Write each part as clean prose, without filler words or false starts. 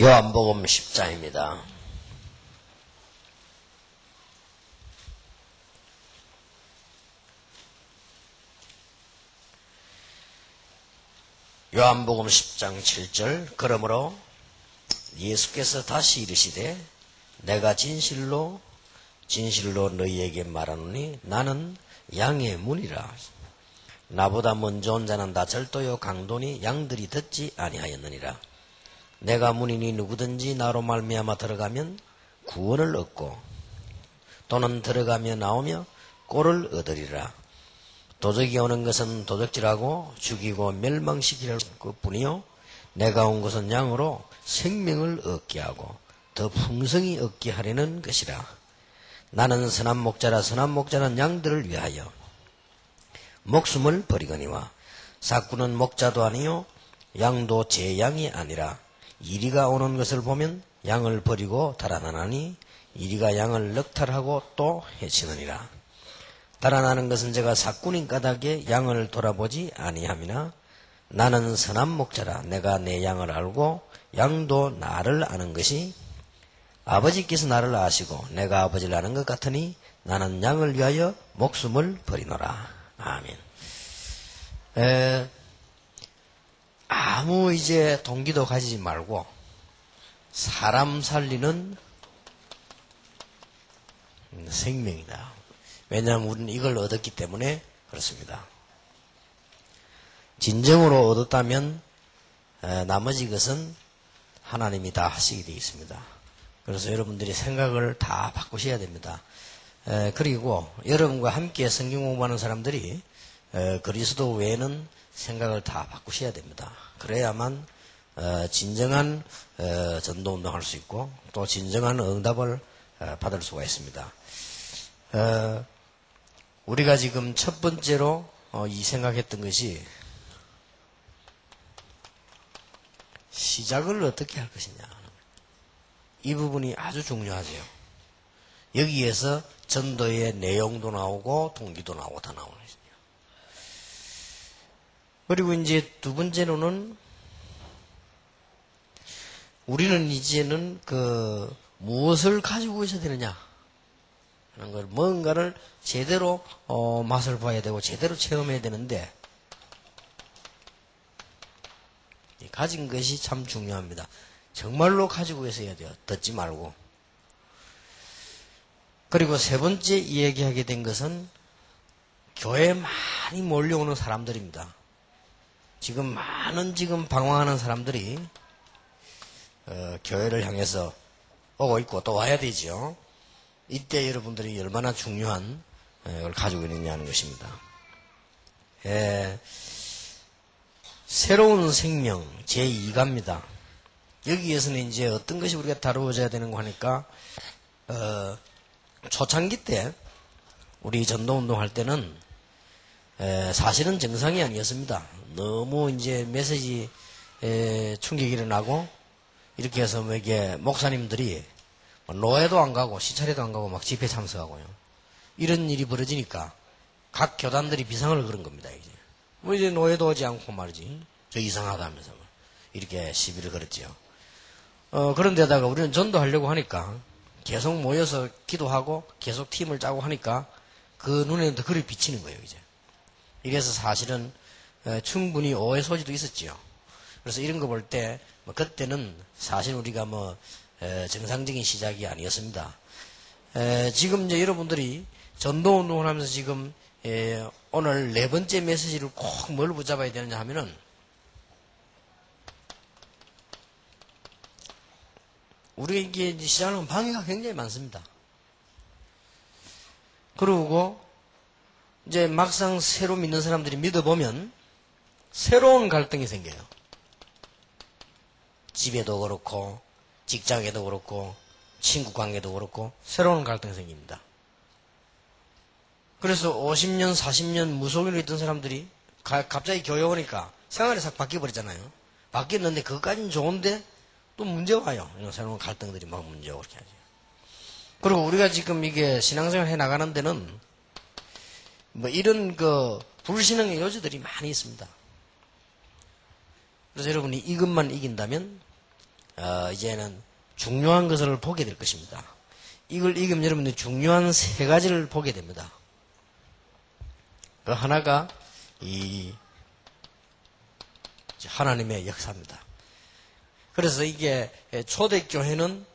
요한복음 10장입니다. 요한복음 10장 7절. 그러므로 예수께서 다시 이르시되 내가 진실로 너희에게 말하노니 나는 양의 문이라. 나보다 먼저 온 자는 다 절도요 강도니 양들이 듣지 아니하였느니라. 내가 문이니 누구든지 나로 말미암아 들어가면 구원을 얻고 또는 들어가며 나오며 꼴을 얻으리라. 도적이 오는 것은 도적질하고 죽이고 멸망시킬 것뿐이요 내가 온 것은 양으로 생명을 얻게 하고 더 풍성히 얻게 하려는 것이라. 나는 선한 목자라. 선한 목자는 양들을 위하여 목숨을 버리거니와 삭구는 목자도 아니요 양도 제 양이 아니라 이리가 오는 것을 보면 양을 버리고 달아나나니 이리가 양을 넉탈하고 또 해치느니라. 달아나는 것은 제가 삭군인 까닭에 양을 돌아보지 아니함이나 나는 선한 목자라. 내가 내 양을 알고 양도 나를 아는 것이 아버지께서 나를 아시고 내가 아버지를 아는 것 같으니 나는 양을 위하여 목숨을 버리노라. 아멘. 아무 이제 동기도 가지지 말고 사람 살리는 생명이다. 왜냐하면 우리는 이걸 얻었기 때문에 그렇습니다. 진정으로 얻었다면 나머지 것은 하나님이 다 하시게 되어 있습니다. 그래서 여러분들이 생각을 다 바꾸셔야 됩니다. 그리고 여러분과 함께 성경 공부하는 사람들이 그리스도 외에는 생각을 다 바꾸셔야 됩니다. 그래야만 진정한 전도운동 할 수 있고 또 진정한 응답을 받을 수가 있습니다. 우리가 지금 첫 번째로 이 생각했던 것이 시작을 어떻게 할 것이냐. 이 부분이 아주 중요하죠. 여기에서 전도의 내용도 나오고 동기도 나오고 다 나오는 것이죠. 그리고 이제 두 번째로는 우리는 이제는 무엇을 가지고 있어야 되느냐 하는 걸 뭔가를 제대로 맛을 봐야 되고 제대로 체험해야 되는데 가진 것이 참 중요합니다. 정말로 가지고 있어야 돼요. 듣지 말고. 그리고 세 번째 이야기하게 된 것은 교회에 많이 몰려오는 사람들입니다. 지금 많은 방황하는 사람들이 교회를 향해서 오고 있고 또 와야 되죠. 이때 여러분들이 얼마나 중요한 걸 가지고 있느냐는 것입니다. 새로운 생명 제2가입니다. 여기에서는 이제 어떤 것이 우리가 다루어져야 되는 거 하니까 초창기 때 우리 전도운동 할 때는 사실은 정상이 아니었습니다. 너무 이제 메시지 충격이 일어나고 이렇게 해서 이게 목사님들이 노회도 안 가고 시찰에도 안 가고 막 집회 참석하고요. 이런 일이 벌어지니까 각 교단들이 비상을 걸은 겁니다. 이제 노회도 오지 않고 말이지. 저 이상하다 하면서 이렇게 시비를 걸었지요. 그런데다가 우리는 전도하려고 하니까 계속 모여서 기도하고 계속 팀을 짜고 하니까 그 눈에는 더 그리 비치는 거예요, 이제. 이래서 사실은 충분히 오해 소지도 있었지요. 그래서 이런 거 볼 때 그때는 사실 우리가 정상적인 시작이 아니었습니다. 지금 이제 여러분들이 전도운동을 하면서 지금 오늘 네 번째 메시지를 꼭 뭘 붙잡아야 되느냐 하면은 우리에게 시작하는 방해가 굉장히 많습니다. 그리고 이제 막상 새로 믿는 사람들이 믿어보면 새로운 갈등이 생겨요. 집에도 그렇고 직장에도 그렇고 친구 관계도 그렇고 새로운 갈등이 생깁니다. 그래서 50년 40년 무속인으로 있던 사람들이 갑자기 교회 오니까 생활이 싹 바뀌어버렸잖아요. 바뀌었는데 그것까지는 좋은데 또 문제 와요. 이런 새로운 갈등들이 막 문제 오게 하죠. 그리고 우리가 지금 이게 신앙생활 해 나가는 데는 이런 불신앙의 요지들이 많이 있습니다. 그래서 여러분이 이것만 이긴다면 이제는 중요한 것을 보게 될 것입니다. 이걸 읽으면 여러분들이 중요한 세 가지를 보게 됩니다. 그 하나가 이 하나님의 역사입니다. 그래서 이게 초대교회는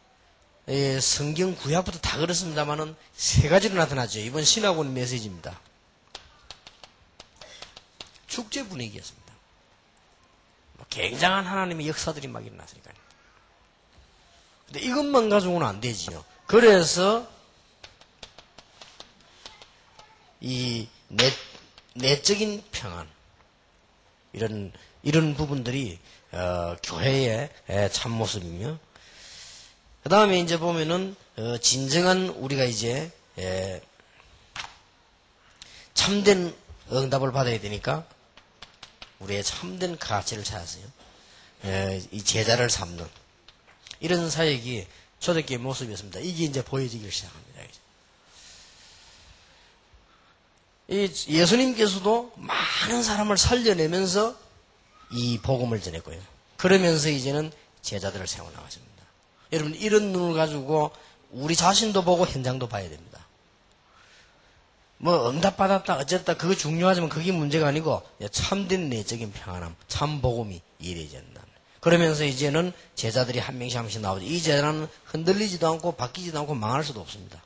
성경 구약부터 다 그렇습니다만은 세 가지로 나타나죠. 이번 신학원 메시지입니다. 축제 분위기였습니다. 굉장한 하나님의 역사들이 막 일어났으니까요. 근데 이것만 가지고는 안 되지요. 그래서 이 내적인 평안 이런 부분들이 교회의 참모습이며, 그 다음에 이제 보면은 진정한 우리가 이제 참된 응답을 받아야 되니까 우리의 참된 가치를 찾아서요. 이 제자를 삼는 이런 사역이 초대교회 모습이었습니다. 이게 이제 보여지기 시작합니다. 이 예수님께서도 많은 사람을 살려내면서 이 복음을 전했고요. 그러면서 이제는 제자들을 세워나가십니다. 여러분, 이런 눈을 가지고 우리 자신도 보고 현장도 봐야 됩니다. 뭐 응답받았다 어쨌다 그거 중요하지만 그게 문제가 아니고 참된 내적인 평안함, 참 복음이 이루어져야 된다. 그러면서 이제는 제자들이 한 명씩 한 명씩 나오죠. 이 제자는 흔들리지도 않고 바뀌지도 않고 망할 수도 없습니다.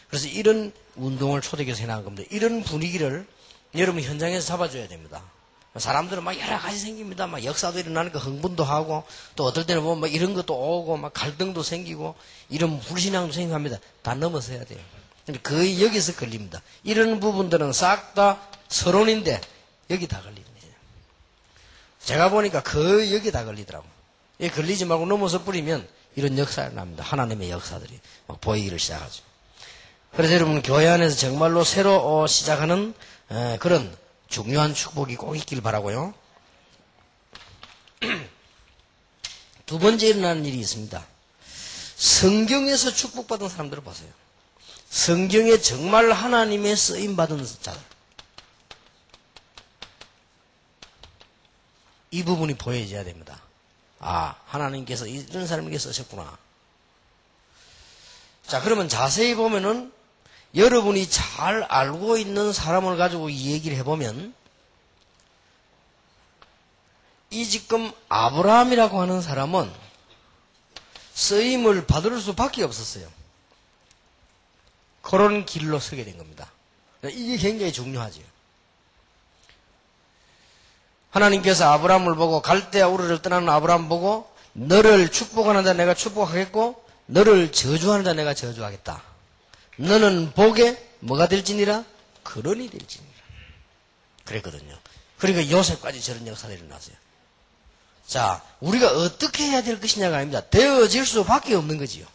그래서 이런 운동을 초대교회에서 해나간 겁니다. 이런 분위기를 여러분 현장에서 잡아줘야 됩니다. 사람들은 막 여러 가지 생깁니다. 막 역사도 일어나니까 흥분도 하고, 또 어떨 때는 보면 막 이런 것도 오고, 막 갈등도 생기고, 이런 불신앙도 생깁니다. 다 넘어서야 돼요. 거의 여기서 걸립니다. 이런 부분들은 싹 다 서론인데, 여기 다 걸립니다. 제가 보니까 거의 여기 다 걸리더라고요. 여기 걸리지 말고 넘어서 뿌리면 이런 역사가 납니다. 하나님의 역사들이 막 보이기를 시작하죠. 그래서 여러분, 교회 안에서 정말로 새로 시작하는 그런 중요한 축복이 꼭 있길 바라고요. 두 번째 일어나는 일이 있습니다. 성경에서 축복받은 사람들을 보세요. 성경에 정말 하나님의 쓰임받은 자들. 이 부분이 보여져야 됩니다. 아, 하나님께서 이런 사람에게 쓰셨구나. 자, 그러면 자세히 보면은 여러분이 잘 알고 있는 사람을 가지고 이 얘기를 해보면, 이 지금 아브라함이라고 하는 사람은 쓰임을 받을 수밖에 없었어요. 그런 길로 서게 된 겁니다. 이게 굉장히 중요하죠. 하나님께서 아브라함을 보고 갈대아 우르를 떠나는 아브라함 보고 너를 축복하는 자 내가 축복하겠고 너를 저주하는 자 내가 저주하겠다. 너는 복에 뭐가 될지니라? 근원이 될지니라. 그랬거든요. 그러니까 요셉까지 저런 역사가 일어났어요. 자, 우리가 어떻게 해야 될 것이냐가 아닙니다. 되어질 수밖에 없는 거지요.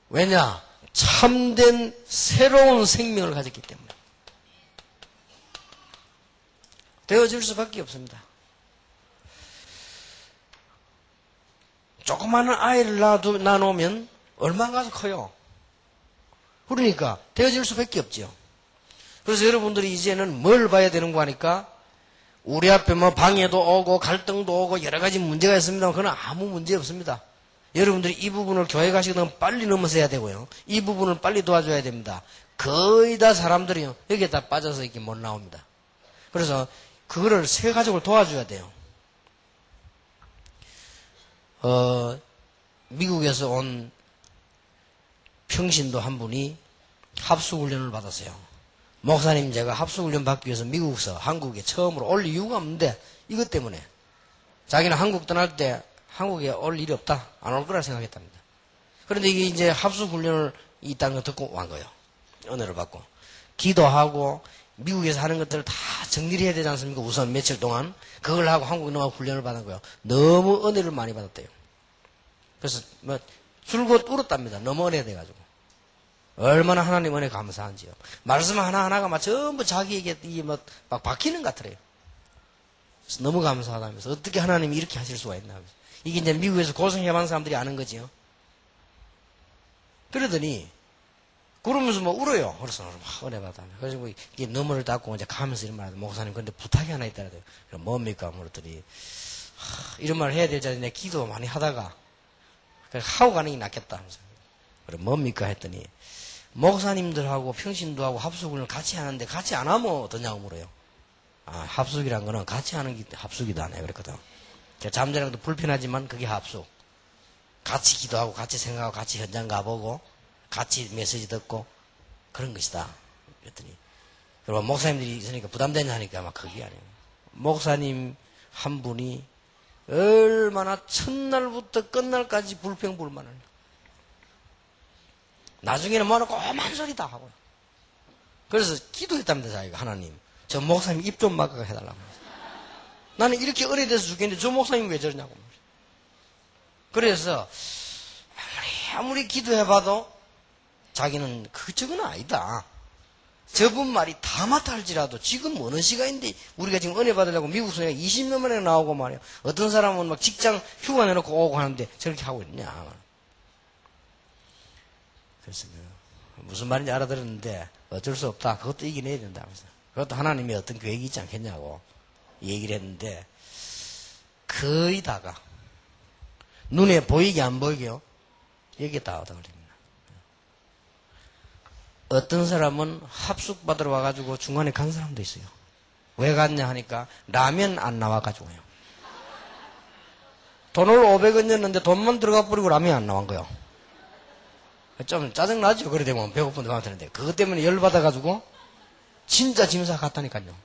왜냐? 참된 새로운 생명을 가졌기 때문에. 되어질 수밖에 없습니다. 조그마한 아이를 낳아놓으면 얼마 가서 커요. 그러니까 되어질 수밖에 없죠. 그래서 여러분들이 이제는 뭘 봐야 되는 거 하니까 우리 앞에 뭐 방해도 오고 갈등도 오고 여러 가지 문제가 있습니다. 그건 아무 문제 없습니다. 여러분들이 이 부분을 교회 가시거든 빨리 넘어서야 되고요. 이 부분을 빨리 도와줘야 됩니다. 거의 다 사람들이 여기에 다 빠져서 이렇게 못 나옵니다. 그래서 그거를 새 가족을 도와줘야 돼요. 미국에서 온 평신도 한 분이 합수훈련을 받았어요. 목사님, 제가 합수훈련 받기 위해서 미국에서 한국에 처음으로 올 이유가 없는데 이것 때문에 자기는 한국 떠날 때 한국에 올 일이 없다, 안 올 거라 생각했답니다. 그런데 이게 이제 합수훈련을 있다는 걸 듣고 온 거예요. 은혜를 받고 기도하고 미국에서 하는 것들을 다 정리를 해야 되지 않습니까? 우선 며칠 동안 그걸 하고 한국에 넘어가 훈련을 받은 거예요. 너무 은혜를 많이 받았대요. 그래서 뭐 줄곧 울었답니다. 너무 은혜 돼가지고. 얼마나 하나님 은혜 감사한지요. 말씀 하나하나가 막 전부 자기에게 이게 막 박히는 것 같더래요. 그래서 너무 감사하다면서 어떻게 하나님이 이렇게 하실 수가 있나 하면서. 이게 이제 미국에서 고생해본 사람들이 아는 거지요. 그러더니 그러면서 뭐 울어요. 그래서 막 은혜 받아. 그래서 뭐 이게 너머를 닫고 이제 가면서 이런 말 하더니 목사님 근데 부탁이 하나 있다래요. 그럼 뭡니까? 물었더니 이런 말을 해야 되잖아요. 내 기도 많이 하다가 하고 가는 게 낫겠다. 그럼 뭡니까 했더니 목사님들하고 평신도하고 합숙을 같이 하는데 같이 안 하면 어떠냐고 물어요. 합숙이란 거는 같이 하는 게 합숙이다. 내가 그랬거든. 잠자는 것도 불편하지만 그게 합숙. 같이 기도하고 같이 생각하고 같이 현장 가보고 같이 메시지 듣고 그런 것이다. 그랬더니 그리고 목사님들이 있으니까 부담되냐 하니까 막 그게 아니에요. 목사님 한 분이 얼마나 첫날부터 끝날까지 불평불만을 나중에는 뭐하고 오만 소리 다 하고요. 그래서 기도했답니다. 자기가 하나님 저 목사님 입 좀 막아 해달라고. 나는 이렇게 은혜돼서 죽겠는데 저 목사님 왜 저러냐고. 그래서 아무리 기도해봐도 자기는 저건 아니다. 저분 말이 다 맞다 할지라도 지금 어느 시간인데 우리가 지금 은혜 받으려고 미국 소리가 20년 만에 나오고 말이야. 어떤 사람은 막 직장 휴가 내놓고 오고 하는데 저렇게 하고 있냐. 그래서 무슨 말인지 알아들었는데 어쩔 수 없다. 그것도 이겨내야 된다. 그것도 하나님의 어떤 계획이 있지 않겠냐고 얘기를 했는데 거의 다가 눈에 보이게 안 보이게요. 여기에 다 얻어버립니다. 어떤 사람은 합숙 받으러 와가지고 중간에 간 사람도 있어요. 왜 갔냐 하니까 라면 안 나와가지고요. 돈을 500원 냈는데 돈만 들어가 버리고 라면이 안 나온 거요. 좀 짜증나죠. 그래 되면 배고픈데 가면 되는데 그것 때문에 열받아가지고 진짜 짐사 갔다니까요.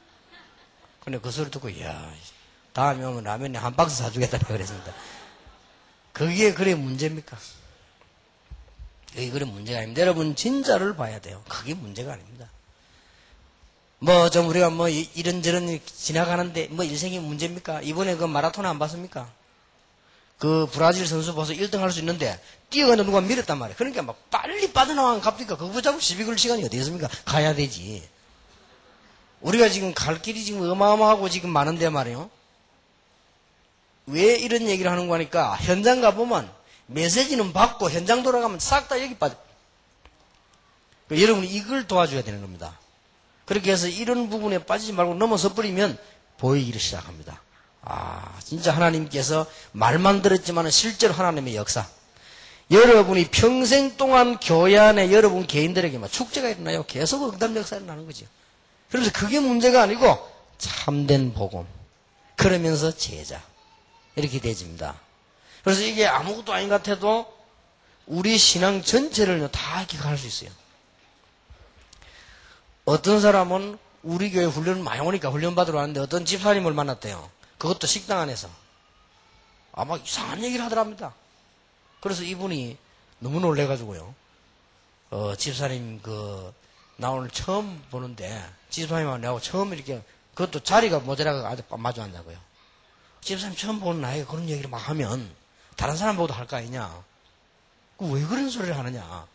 근데 그 소리 듣고 이야 다음에 오면 라면에 한 박스 사주겠다고 그랬습니다. 그게 그래 문제입니까? 그게 그래 문제가 아닙니다. 여러분 진짜를 봐야 돼요. 그게 문제가 아닙니다. 뭐 좀 우리가 뭐 이런저런 지나가는데 뭐 일생이 문제입니까? 이번에 그 마라톤 안 봤습니까? 그 브라질 선수 봐서 1등 할 수 있는데 뛰어가는 누가 밀었단 말이에요. 그러니까 막 빨리 빠져나가면 갑니까? 그거 붙잡고 시비 걸 시간이 어디 있습니까? 가야 되지. 우리가 지금 갈 길이 지금 어마어마하고 지금 많은데 말이에요. 왜 이런 얘기를 하는 거니까 현장 가보면 메시지는 받고 현장 돌아가면 싹 다 여기 빠져. 그러니까 여러분이 이걸 도와줘야 되는 겁니다. 그렇게 해서 이런 부분에 빠지지 말고 넘어서 버리면 보이기를 시작합니다. 진짜 하나님께서 말만 들었지만 실제로 하나님의 역사. 여러분이 평생 동안 교회 안에 여러분 개인들에게만 축제가 일어나요. 계속 응답 역사가 일어나는 거죠. 그래서 그게 문제가 아니고 참된 복음. 그러면서 제자. 이렇게 되집니다. 그래서 이게 아무것도 아닌 것 같아도 우리 신앙 전체를 다 이렇게 갈 수 있어요. 어떤 사람은 우리 교회 훈련 많이 오니까 훈련 받으러 왔는데 어떤 집사님을 만났대요. 그것도 식당 안에서. 막 이상한 얘기를 하더랍니다. 그래서 이분이 너무 놀래가지고요. 집사님 나 오늘 처음 보는데 집사님하고 내가 처음 이렇게 그것도 자리가 모자라가 아주 마주 앉자고요. 집사님 처음 보는 나이가 그런 얘기를 막 하면 다른 사람 보고도 할 거 아니냐. 왜 그런 소리를 하느냐.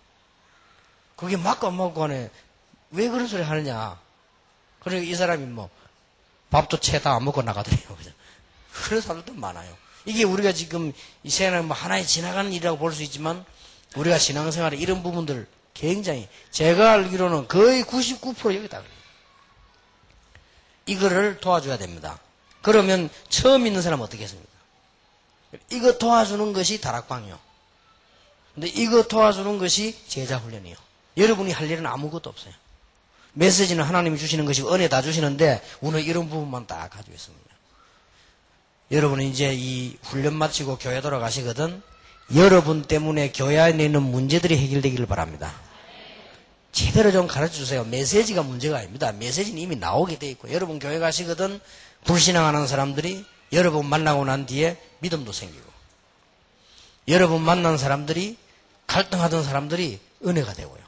그게 맞고 안 맞고 간에 왜 그런 소리를 하느냐. 그러니까 이 사람이 뭐 밥도 채 다 안 먹고 나가더래요. 그런 사람도 많아요. 이게 우리가 지금 이 세상에 뭐 하나의 지나가는 일이라고 볼 수 있지만 우리가 신앙생활에 이런 부분들 굉장히 제가 알기로는 거의 99% 여기다 그래요. 이거를 도와줘야 됩니다. 그러면 처음 있는 사람은 어떻게 했습니까? 이거 도와주는 것이 다락방이요. 근데 이거 도와주는 것이 제자훈련이요. 여러분이 할 일은 아무것도 없어요. 메시지는 하나님이 주시는 것이고 은혜 다 주시는데 오늘 이런 부분만 딱 가지고 있습니다. 여러분은 이제 이 훈련 마치고 교회 돌아가시거든. 여러분 때문에 교회 안에 있는 문제들이 해결되기를 바랍니다. 제대로 좀 가르쳐 주세요. 메시지가 문제가 아닙니다. 메시지는 이미 나오게 돼 있고 여러분 교회 가시거든 불신앙하는 사람들이 여러분 만나고 난 뒤에 믿음도 생기고 여러분 만난 사람들이 갈등하던 사람들이 은혜가 되고요.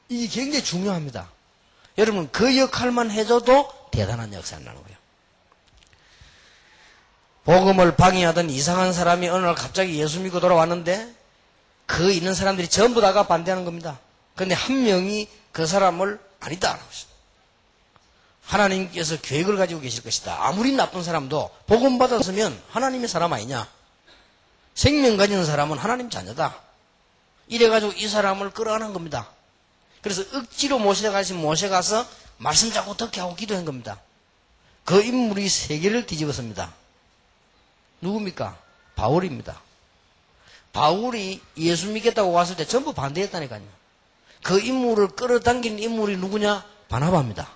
이게 굉장히 중요합니다. 여러분 그 역할만 해줘도 대단한 역사가 나는 거예요. 복음을 방해하던 이상한 사람이 어느 날 갑자기 예수 믿고 돌아왔는데 그 있는 사람들이 전부 다가 반대하는 겁니다. 그런데 한 명이 그 사람을 아니다. 하나님께서 계획을 가지고 계실 것이다. 아무리 나쁜 사람도 복음 받았으면 하나님의 사람 아니냐. 생명 가진 사람은 하나님 자녀다. 이래가지고 이 사람을 끌어안은 겁니다. 그래서 억지로 모셔가서 말씀 자꾸 듣게 하고 기도한 겁니다. 그 인물이 세계를 뒤집었습니다. 누굽니까? 바울입니다. 바울이 예수 믿겠다고 왔을 때 전부 반대했다니까요. 그 인물을 끌어당긴 인물이 누구냐? 바나바입니다.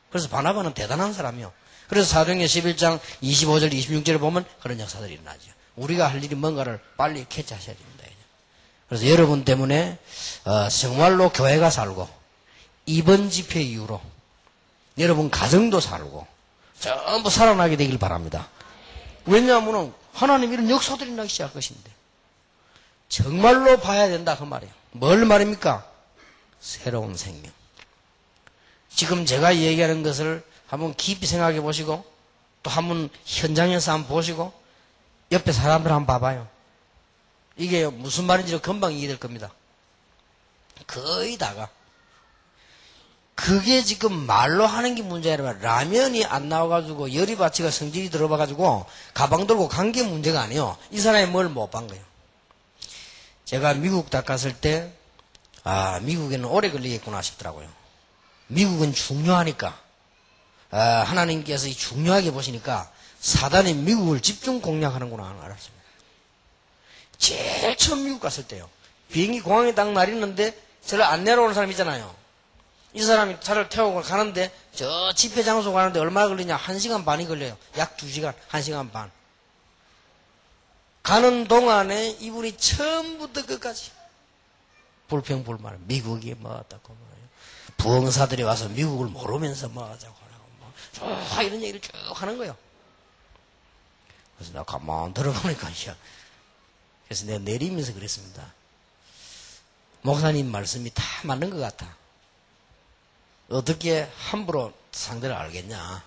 그래서 바나바는 대단한 사람이요. 그래서 사도행전 11장 25절 26절에 보면 그런 역사들이 일어나죠. 우리가 할 일이 뭔가를 빨리 캐치하셔야 됩니다. 그래서 여러분 때문에 정말로 교회가 살고 이번 집회 이후로 여러분 가정도 살고 전부 살아나게 되길 바랍니다. 왜냐하면 하나님 이런 역사들이 나기 시작할 것인데 정말로 봐야 된다 그 말이에요. 뭘 말입니까? 새로운 생명. 지금 제가 얘기하는 것을 한번 깊이 생각해 보시고 또 한번 현장에서 한번 보시고 옆에 사람들 한번 봐봐요. 이게 무슨 말인지 금방 이해될 겁니다. 거의 다가. 그게 지금 말로 하는 게 문제가 아니라 라면이 안 나와가지고 열이바치가 성질이 들어봐가지고 가방 들고 간 게 문제가 아니에요. 이 사람이 뭘 못 본 거예요. 제가 미국 딱 갔을 때 미국에는 오래 걸리겠구나 싶더라고요. 미국은 중요하니까 하나님께서 중요하게 보시니까 사단이 미국을 집중 공략하는구나 알았습니다. 제일 처음 미국 갔을 때요. 비행기 공항에 딱 내리는데 저를 안 내려오는 사람 있잖아요. 이 사람이 차를 태우고 가는데 저 집회 장소 가는데 얼마나 걸리냐? 1시간 반이 걸려요. 약 2시간, 1시간 반. 가는 동안에 이분이 처음부터 끝까지 불평불만. 미국이 뭐 어떻고 뭐예요. 부흥사들이 와서 미국을 모르면서 뭐 하자고 하고 쭉 이런 얘기를 쭉 하는 거예요. 그래서 내가 가만 들어보니까 그래서 내가 내리면서 그랬습니다. 목사님 말씀이 다 맞는 것 같아. 어떻게 함부로 상대를 알겠냐.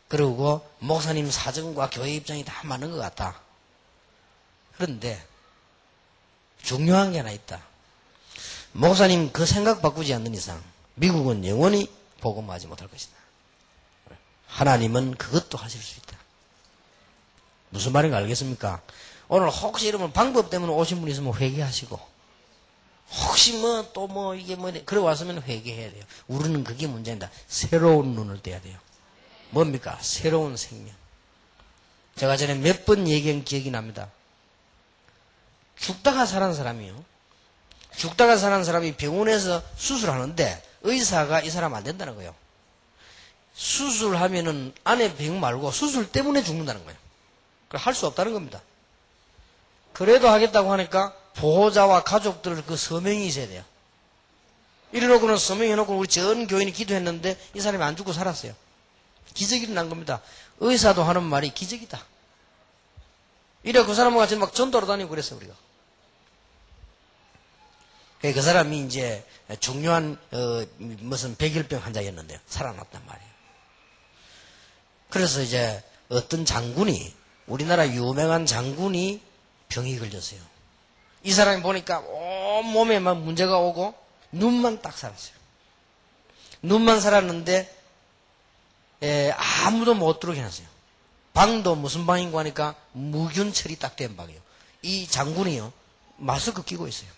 그리고 목사님 사정과 교회 입장이 다 맞는 것 같아. 그런데 중요한 게 하나 있다. 목사님 그 생각 바꾸지 않는 이상 미국은 영원히 복음하지 못할 것이다. 하나님은 그것도 하실 수 있다. 무슨 말인가 알겠습니까? 오늘 혹시 이러면 방법 때문에 오신 분 있으면 회개하시고 혹시 뭐 또 뭐 이게 뭐 그래 왔으면 회개해야 돼요. 우리는 그게 문제입니다. 새로운 눈을 떼야 돼요. 뭡니까? 새로운 생명. 제가 전에 몇 번 얘기한 기억이 납니다. 죽다가 살은 사람이요. 죽다가 사는 사람이 병원에서 수술하는데 의사가 이 사람 안 된다는 거예요. 수술하면은 안에 병 말고 수술 때문에 죽는다는 거예요. 할 수 없다는 겁니다. 그래도 하겠다고 하니까 보호자와 가족들 그 서명이 있어야 돼요. 이래놓고는 서명해놓고 우리 전 교인이 기도했는데 이 사람이 안 죽고 살았어요. 기적이 일어난 겁니다. 의사도 하는 말이 기적이다. 이래 그 사람과 같이 막 전도로 다니고 그랬어요, 우리가. 그 사람이 이제 중요한 무슨 백혈병 환자였는데요. 살아났단 말이에요. 그래서 이제 어떤 장군이 우리나라 유명한 장군이 병이 걸렸어요. 이 사람이 보니까 온몸에 막 문제가 오고 눈만 딱 살았어요. 눈만 살았는데 아무도 못 들어오게 해놨어요. 방도 무슨 방인고 하니까 무균 처리 딱 된 방이에요. 이 장군이요 마스크 끼고 있어요.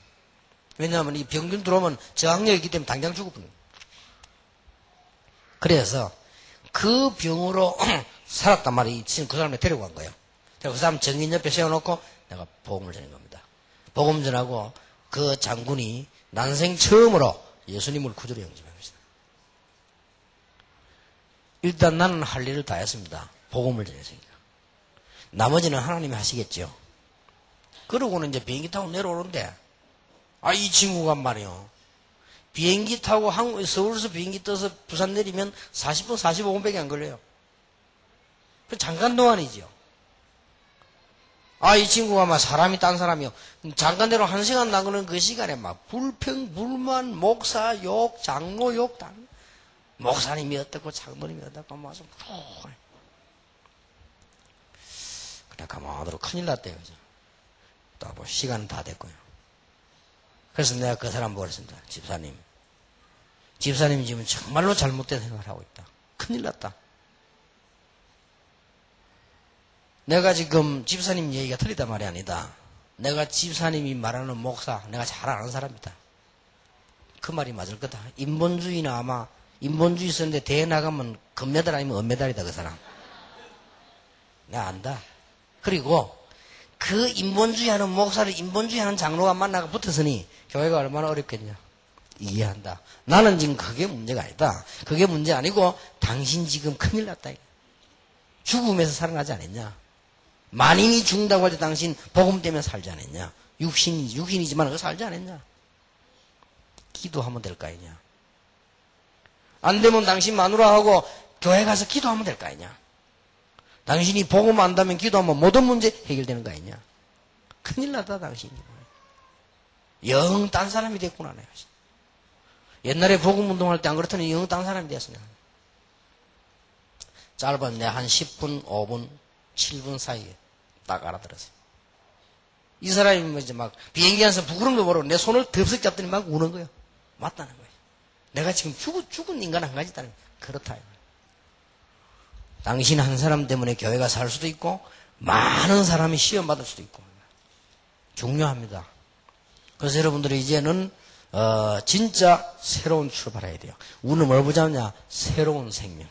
왜냐하면 이 병균 들어오면 저항력이 있기 때문에 당장 죽어버려요. 그래서 그 병으로 살았단 말이에요. 그 사람을 데리고 간 거예요. 그 사람 정인 옆에 세워놓고 내가 복음을 전한 겁니다. 복음 전하고 그 장군이 난생 처음으로 예수님을 구주로 영접한 것이다. 일단 나는 할 일을 다 했습니다. 복음을 전했으니까. 나머지는 하나님이 하시겠죠. 그러고는 이제 비행기 타고 내려오는데 이 친구가 말이요. 비행기 타고 서울에서 비행기 떠서 부산 내리면 40분, 45분밖에 안 걸려요. 그 잠깐 동안이죠. 이 친구가 막 사람이 딴 사람이요. 잠깐대로 1시간 나가는 그 시간에 막 불평, 불만, 목사 욕, 장로 욕, 목사님이 어떻고 장로님이 어떻고 막 좀. 그래 가만히 큰일 났대요. 또 뭐 시간은 다 됐고요. 그래서 내가 그 사람 보고 그랬습니다. 집사님이 지금 정말로 잘못된 생각을 하고 있다. 큰일 났다. 내가 지금 집사님 얘기가 틀리단 말이 아니다. 내가 집사님이 말하는 목사, 내가 잘 아는 사람이다. 그 말이 맞을 거다. 인본주의는 아마, 인본주의 있었는데 대회 나가면 금메달 아니면 은메달이다, 그 사람. 내가 안다. 그리고 그 인본주의 하는 목사를 인본주의 하는 장로가 만나가 붙었으니 교회가 얼마나 어렵겠냐. 이해한다. 나는 지금 그게 문제가 아니다. 그게 문제 아니고 당신 지금 큰일 났다. 죽음에서 살아나지 않았냐. 만인이 죽는다고 할 때 당신 복음 때문에 살지 않았냐. 육신이지만 그거 살지 않았냐. 기도하면 될 거 아니냐. 안 되면 당신 마누라하고 교회 가서 기도하면 될 거 아니냐. 당신이 복음 안다면 기도하면 모든 문제 해결되는 거 아니냐. 큰일 났다 당신이. 영 딴 사람이 됐구나 내가. 옛날에 복음 운동할 때 안 그렇더니 영 딴 사람이 됐어 내가. 짧았네. 한 10분, 5분, 7분 사이에 딱 알아들었어요. 이 사람이 이제 막 비행기 안에서 부끄럼도 모르고 내 손을 덥석 잡더니 막 우는 거예요. 맞다는 거예요. 내가 지금 죽은 인간 한 가지 있다는 거예요. 그렇다. 당신 한 사람 때문에 교회가 살 수도 있고 많은 사람이 시험 받을 수도 있고 중요합니다. 그래서 여러분들이 이제는 진짜 새로운 출발해야 돼요. 우리는 뭘 보자냐? 새로운 생명.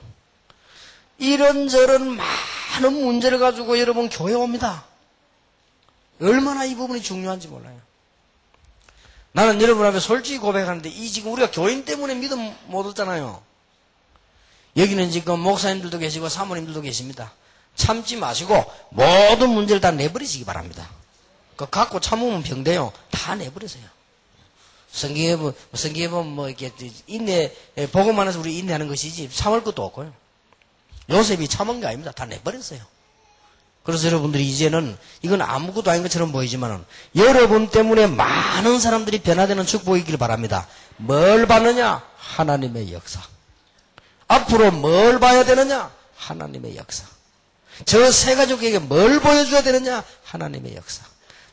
이런저런 많은 문제를 가지고 여러분 교회 옵니다. 얼마나 이 부분이 중요한지 몰라요. 나는 여러분 앞에 솔직히 고백하는데 이 지금 우리가 교인 때문에 믿음 못 얻잖아요. 여기는 지금 목사님들도 계시고 사모님들도 계십니다. 참지 마시고 모든 문제를 다 내버리시기 바랍니다. 그 갖고 참으면 병돼요. 다 내버리세요. 성경에 보면 뭐 이렇게 인내 복음 안에서 우리 인내하는 것이지 참을 것도 없고요. 요셉이 참은 게 아닙니다. 다 내버렸어요. 그래서 여러분들이 이제는 이건 아무것도 아닌 것처럼 보이지만 여러분 때문에 많은 사람들이 변화되는 축복이길 바랍니다. 뭘 받느냐? 하나님의 역사. 앞으로 뭘 봐야 되느냐? 하나님의 역사. 저 세 가족에게 뭘 보여줘야 되느냐? 하나님의 역사.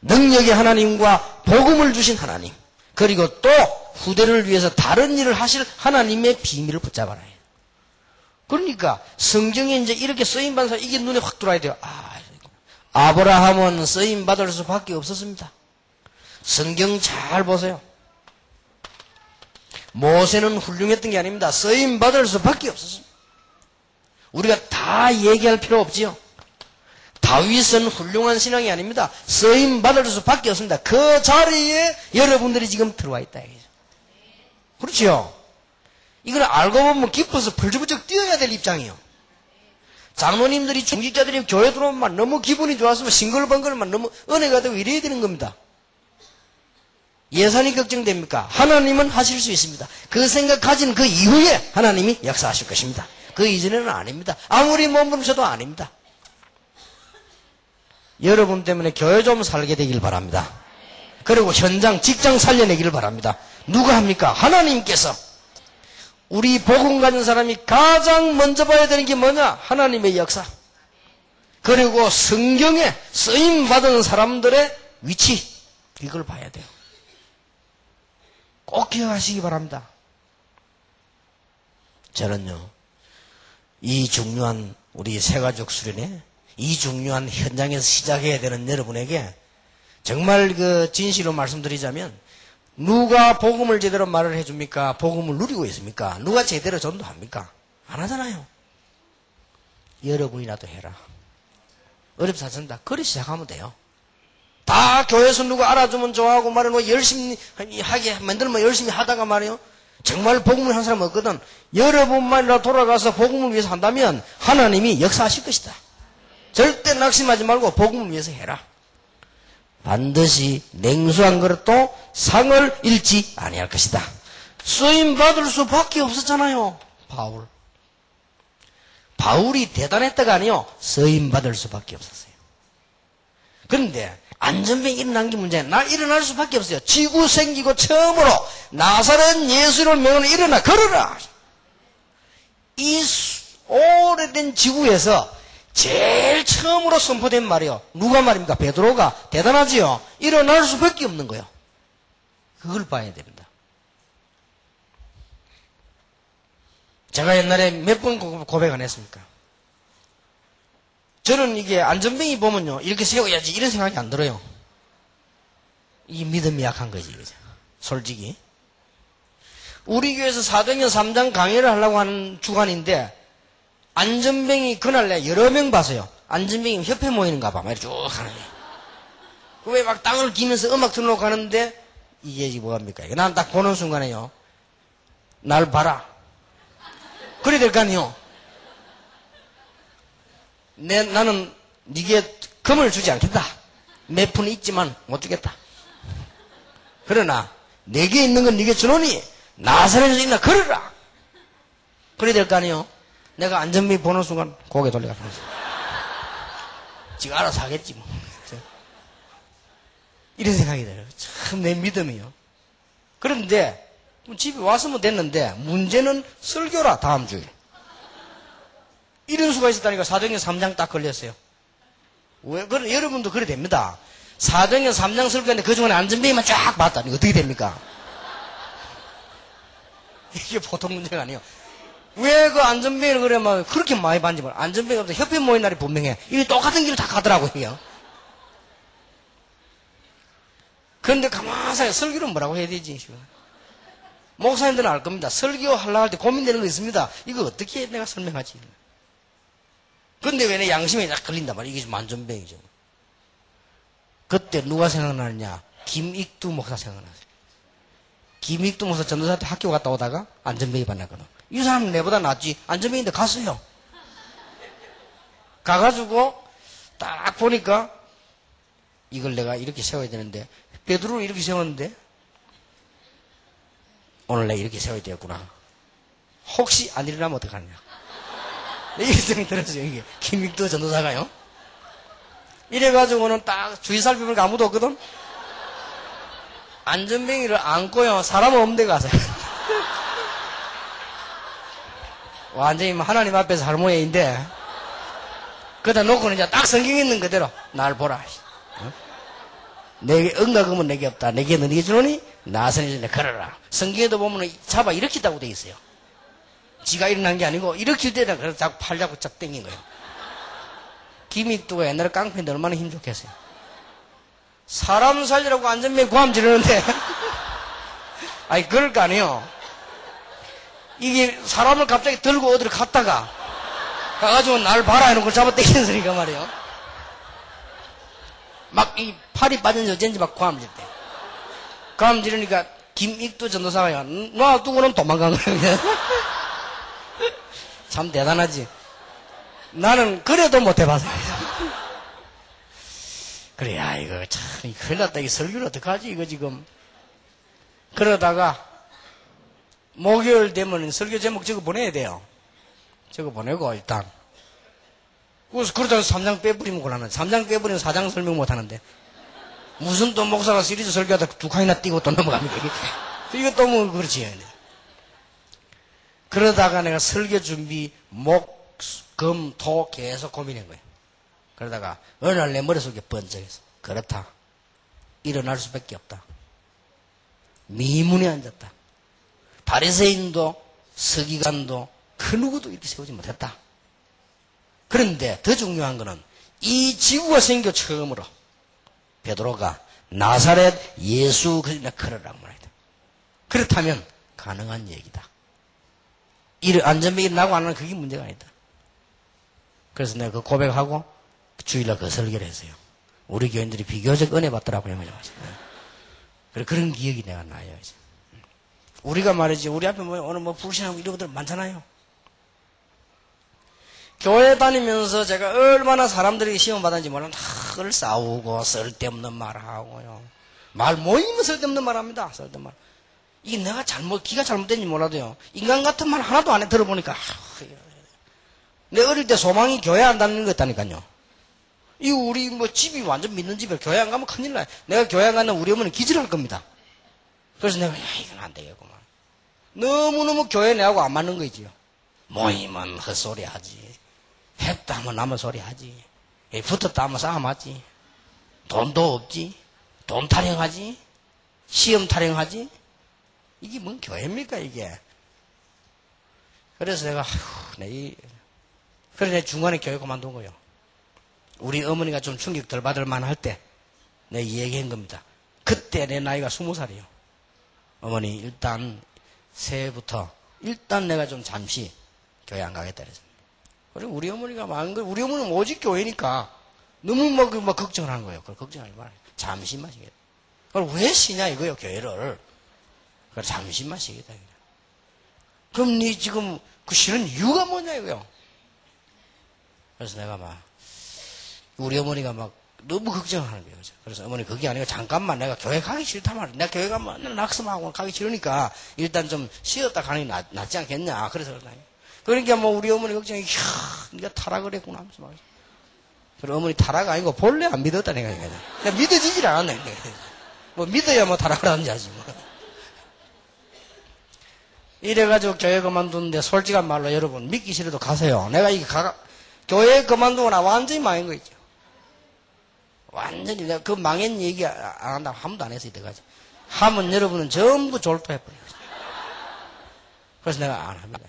능력의 하나님과 복음을 주신 하나님. 그리고 또 후대를 위해서 다른 일을 하실 하나님의 비밀을 붙잡아라. 그러니까 성경에 이제 이렇게 쓰임받은 사람 이게 눈에 확 들어와야 돼요. 아브라함은 쓰임받을 수밖에 없었습니다. 성경 잘 보세요. 모세는 훌륭했던 게 아닙니다. 쓰임받을 수밖에 없었습니다. 우리가 다 얘기할 필요 없지요. 다윗은 훌륭한 신앙이 아닙니다. 쓰임받을 수밖에 없습니다. 그 자리에 여러분들이 지금 들어와 있다. 그렇죠? 이걸 알고 보면 기뻐서 벌쩍벌쩍 뛰어야 될 입장이에요. 장로님들이 중직자들이 교회 들어오면 너무 기분이 좋았으면 싱글벙글만 너무 은혜가 되고 이래야 되는 겁니다. 예산이 걱정됩니까? 하나님은 하실 수 있습니다. 그 생각 가진 그 이후에 하나님이 역사하실 것입니다. 그 이전에는 아닙니다. 아무리 몸부림쳐도 아닙니다. 여러분 때문에 교회 좀 살게 되길 바랍니다. 그리고 현장, 직장 살려내기를 바랍니다. 누가 합니까? 하나님께서. 우리 복음 가진 사람이 가장 먼저 봐야 되는 게 뭐냐? 하나님의 역사. 그리고 성경에 쓰임받은 사람들의 위치. 이걸 봐야 돼요. 꼭 기억하시기 바랍니다. 저는요, 이 중요한 우리 새가족 수련회, 이 중요한 현장에서 시작해야 되는 여러분에게 정말 그 진실로 말씀드리자면 누가 복음을 제대로 말을 해줍니까? 복음을 누리고 있습니까? 누가 제대로 전도합니까? 안 하잖아요. 여러분이라도 해라. 어렵지 않습니다. 그리 시작하면 돼요. 다 교회에서 누가 알아주면 좋아하고 말이야 뭐 열심히 하게 만들면 열심히 하다가 말이요. 정말 복음을 한 사람 없거든. 여러분만이라도 돌아가서 복음을 위해서 한다면 하나님이 역사하실 것이다. 절대 낙심하지 말고 복음을 위해서 해라. 반드시 냉수한 그릇도 상을 잃지 아니할 것이다. 쓰임 받을 수밖에 없었잖아요. 바울이 대단했다가 아니요. 쓰임 받을 수밖에 없었어요. 그런데 안전병이 일어난 게 문제야. 나 일어날 수밖에 없어요. 지구 생기고 처음으로 나사렛 예수를 명하는 일어나 걸어라. 이 오래된 지구에서 제일 처음으로 선포된 말이요. 누가 말입니까? 베드로가. 대단하지요. 일어날 수밖에 없는 거예요. 그걸 봐야 됩니다. 제가 옛날에 몇 번 고백 안 했습니까? 저는 이게 안전병이 보면요. 이렇게 세워야지 이런 생각이 안 들어요. 이 믿음이 약한 거지. 솔직히. 우리 교회에서 사도행전 3장 강의를 하려고 하는 주간인데 안전병이 그날 내가 여러 명 봤어요. 안전뱅이 협회 모이는가 봐. 막 이렇게 쭉 하는 거야. 왜 막 땅을 기면서 음악 틀어놓고 가는데, 이게 뭐합니까? 난 딱 보는 순간에요. 날 봐라. 그래야 될 거 아니요. 나는 네게 금을 주지 않겠다. 몇 푼 있지만 못 주겠다. 그러나 내게 있는 건 네게 주노니 나사렛에서 있나 걸어라. 그래야 될 거 아니요. 내가 안전뱅이 보는 순간 고개 돌려가면서 지가 알아서 하겠지 뭐. 이런 생각이 들어요. 참 내 믿음이요. 그런데 집에 왔으면 됐는데 문제는 설교라 다음 주에. 이런 수가 있었다니까. 사도행전 3장 딱 걸렸어요. 왜? 여러분도 그래 됩니다. 사도행전 3장 설교인데 그중에 안전뱅이만 쫙 봤다니 어떻게 됩니까? 이게 보통 문제가 아니에요. 왜 그 안전뱅이를 그래 막 그렇게 많이 봤는지 몰라. 안전뱅이가 없어. 협회 모인 날이 분명해. 이게 똑같은 길을 다 가더라고요. 이게. 그런데 가만히 생각해. 설교는 뭐라고 해야 되지? 목사님들은 알 겁니다. 설교하려고 할 때 고민되는 거 있습니다. 이거 어떻게 내가 설명하지? 근데 왜 내 양심에 딱 걸린단 말이야. 이게 좀 안전뱅이죠. 그때 누가 생각나느냐? 김익두 목사 생각나세요. 김익두 목사 전도사한테 학교 갔다 오다가 안전뱅이 만났거든. 이 사람은 내보다 낫지. 안전뱅이인데 갔어요. 가가지고 딱 보니까 이걸 내가 이렇게 세워야 되는데 베드로를 이렇게 세웠는데 오늘 내가 이렇게 세워야 되겠구나. 혹시 안 일어나면 어떡하냐. 이 생각이 들었어요. 이게 김익두 전도사가요. 이래가지고는 딱 주위 살펴보니까 아무도 없거든. 안전뱅이를 안고요. 사람 없는 데 가서 완전히 하나님 앞에서 할머니인데 그다 놓고는 이제 딱 성경 있는 그대로 날 보라. 어? 내게 응가금은 내게 없다. 내게 너에게 주노니 나선이전에 걸어라. 성경에도 보면 잡아 일으키다고 돼 있어요. 지가 일어난 게 아니고 일으킬 때다 그래서 자꾸 팔 잡고 쫙 당긴 거예요. 김익두가 옛날에 깡패인데 얼마나 힘 좋겠어요. 사람 살리라고 안전뱅이 고함 지르는데 아니 그럴 거 아니에요. 이게 사람을 갑자기 들고 어디로 갔다가 가가지고 날 봐라 이런 걸 잡아 당기는 소리가 말이에요. 막 이 팔이 빠진지 어쩐지 막 고함 질 때. 고함 지르니까 김익두 전도사가 놔두고는 도망간 거예요. 참 대단하지. 나는 그래도 못 해봐서. 그래, 야, 이거 참, 큰일 났다. 이 설교를 어떡하지, 이거 지금. 그러다가, 목요일 되면 설교 제목 적어 보내야 돼요. 적어 보내고, 일단. 그래서 그러다가 3장 빼버리면 곤란해. 3장 빼버리면 4장 설명 못 하는데. 무슨 또 목사가 시리즈 설교하다 두 칸이나 띄고 또 넘어갑니까? 이거 또 뭐, 그렇지. 그러다가 내가 설교 준비, 목, 금, 토 계속 고민한 거예요. 그러다가 어느 날 내 머릿속에 번쩍해서 그렇다. 일어날 수밖에 없다. 미문에 앉았다. 바리새인도 서기관도 그 누구도 이렇게 세우지 못했다. 그런데 더 중요한 거는 이 지구가 생겨 처음으로 베드로가 나사렛 예수 그리스도를 걸으라고 말이다. 그렇다면 가능한 얘기다. 이를 안전뱅이 나고 안 하는 그게 문제가 아니다. 그래서 내가 그 고백하고 주일날 그 설교를 했어요. 우리 교인들이 비교적 은혜 받더라고요. 그래, 그런 기억이 내가 나요. 이제. 우리가 말이지, 우리 앞에 뭐, 오늘 뭐 불신하고 이런 것들 많잖아요. 교회 다니면서 제가 얼마나 사람들에게 시험 받았는지 몰라. 늘 싸우고, 쓸데없는 말 하고요. 말 모이면 쓸데없는 말 합니다. 쓸데없는 말. 이게 내가 기가 잘못된지 몰라도요. 인간 같은 말 하나도 안 해 들어보니까, 내 어릴 때 소망이 교회 안 다니는 거 있다니까요. 이 우리 뭐 집이 완전 믿는 집에 교회 안 가면 큰일 나요. 내가 교회 안 가면 우리 어머니 기절할 겁니다. 그래서 내가, 야, 이건 안 되겠구만. 너무너무 교회 내하고 안 맞는 거지요. 모이면 헛소리 하지. 했다 하면 남의 소리 하지. 붙었다 하면 싸움하지. 돈도 없지. 돈 타령하지. 시험 타령하지. 이게 뭔 교회입니까, 이게. 그래서 내가, 그래서 내가 중간에 교회 그만둔 거예요. 우리 어머니가 좀 충격 덜 받을 만할 때, 내가 얘기한 겁니다. 그때 내 나이가 20살이에요. 어머니, 일단, 새해부터, 일단 내가 좀 잠시 교회 안 가겠다 그랬습니다. 그리고 우리 어머니가 우리 어머니는 오직 교회니까 너무 막 걱정을 하는 거예요. 그걸 걱정하지 말아요. 잠시만 쉬겠다. 그걸 왜 쉬냐 이거요, 교회를. 그걸 잠시만 쉬겠다. 그럼 니 지금 그 쉬는 이유가 뭐냐 이거요. 그래서 내가 우리 어머니가 너무 걱정을 하는 거예요. 그래서 어머니 그게 아니고 잠깐만 내가 교회 가기 싫단 말이야. 내가 교회 가면 맨날 낙서하고 가기 싫으니까 일단 좀 쉬었다 가는 게 낫지 않겠냐. 그래서 그러니까 우리 어머니 걱정이 네가 타락을 했구나 하면서 말이야. 그리고 어머니 타락 아니고 본래 안 믿었다 내가 믿어지질 않았네. 믿어야 타락을 하는지 하지 이래가지고 교회 그만두는데 솔직한 말로 여러분 믿기 싫어도 가세요. 내가 교회 그만두고 나 완전히 망한 거 있죠. 완전히 내가 그 망한 얘기 안 한다고 한 번도 안 했어 이때까지. 하면 여러분은 전부 졸도해버려요. 그래서 내가 안 합니다.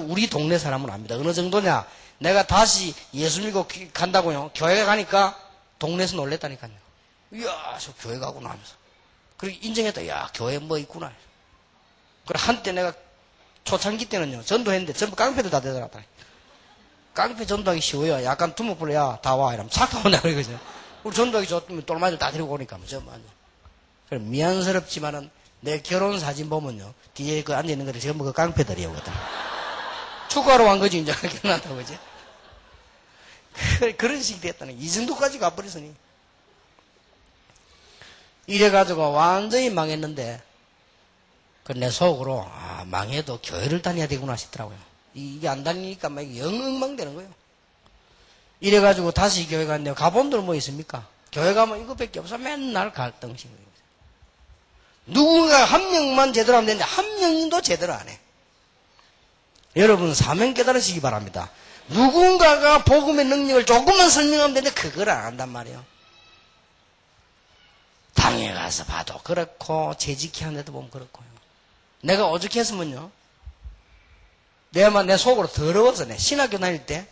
우리 동네 사람은 압니다. 어느 정도냐? 내가 다시 예수 믿고 간다고요. 교회 가니까 동네에서 놀랬다니까요. 이야, 저 교회 가구나 하면서. 그리고 인정했다. 야, 교회 뭐 있구나. 그리고 한때 내가 초창기 때는요, 전도했는데 전부 깡패들 다 되더라고요. 깡패 전도하기 쉬워요. 약간 두목불, 야, 다 와. 이러면 싹 다 온다. 그러거든요. 우리 전도하기 좋으면 똘마이들 다 데리고 오니까. 그래, 미안스럽지만은 내 결혼 사진 보면요, 뒤에 그 앉아있는 것들이 전부 그 깡패들이거든. 축구하러 간 거지, 이제. 결혼한다고, 그지? 그런 식이 됐다는, 이 정도까지 가버렸으니. 이래가지고 완전히 망했는데, 내 속으로, 망해도 교회를 다녀야 되구나 싶더라고요. 이게 안 다니니까 막 영엉망 되는 거예요. 이래가지고 다시 교회 갔는데, 가본 데는 뭐 있습니까? 교회 가면 이것밖에 없어. 맨날 갈등식 거예요. 누군가 한 명만 제대로 하면 되는데, 한 명도 제대로 안 해. 여러분 사명 깨달으시기 바랍니다. 누군가가 복음의 능력을 조금만 설명하면 되는데 그걸 안 한단 말이에요. 당에 가서 봐도 그렇고 재직히 하는 데도 보면 그렇고요. 내가 오죽 했으면요. 내 속으로 더러워서 신학교 다닐 때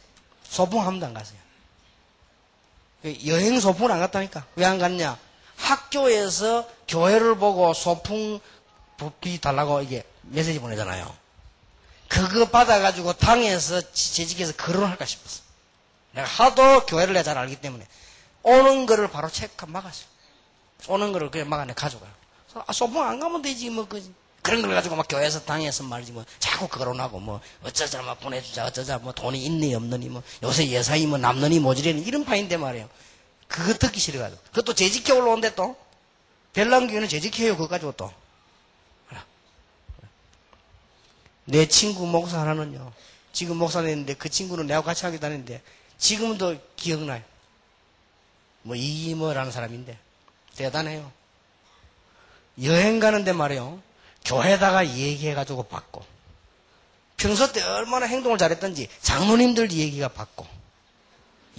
소풍 한 번도 안 갔어요. 여행 소풍을 안 갔다니까. 왜 안 갔냐? 학교에서 교회를 보고 소풍 비 달라고 이게 메시지 보내잖아요. 그거 받아가지고 당에서 재직해서 결혼할까 싶었어. 내가 하도 교회를 내가 잘 알기 때문에 오는 거를 바로 체크 막았어. 오는 거를 그냥 막아내 가져가요. 소풍 안 가면 되지 그런 걸 가지고 막 교회에서 당에서 말이지 자꾸 결혼하고 어쩌자 막 보내주자 어쩌자 돈이 있니 없느니 요새 예사이 남느니 모지래니 이런 파인데 말이에요. 그거 듣기 싫어가지고 그것도 재직해 올라온대 또 별남교회는 재직해요 그거 가지고 또. 내 친구 목사 하나는요, 지금 목사 됐는데 그 친구는 내하고 같이 하기도 하는데, 지금도 기억나요. 이기모라는 사람인데, 대단해요. 여행 가는데 말이에요, 교회에다가 얘기해가지고 받고, 평소 때 얼마나 행동을 잘했던지 장로님들 얘기가 받고,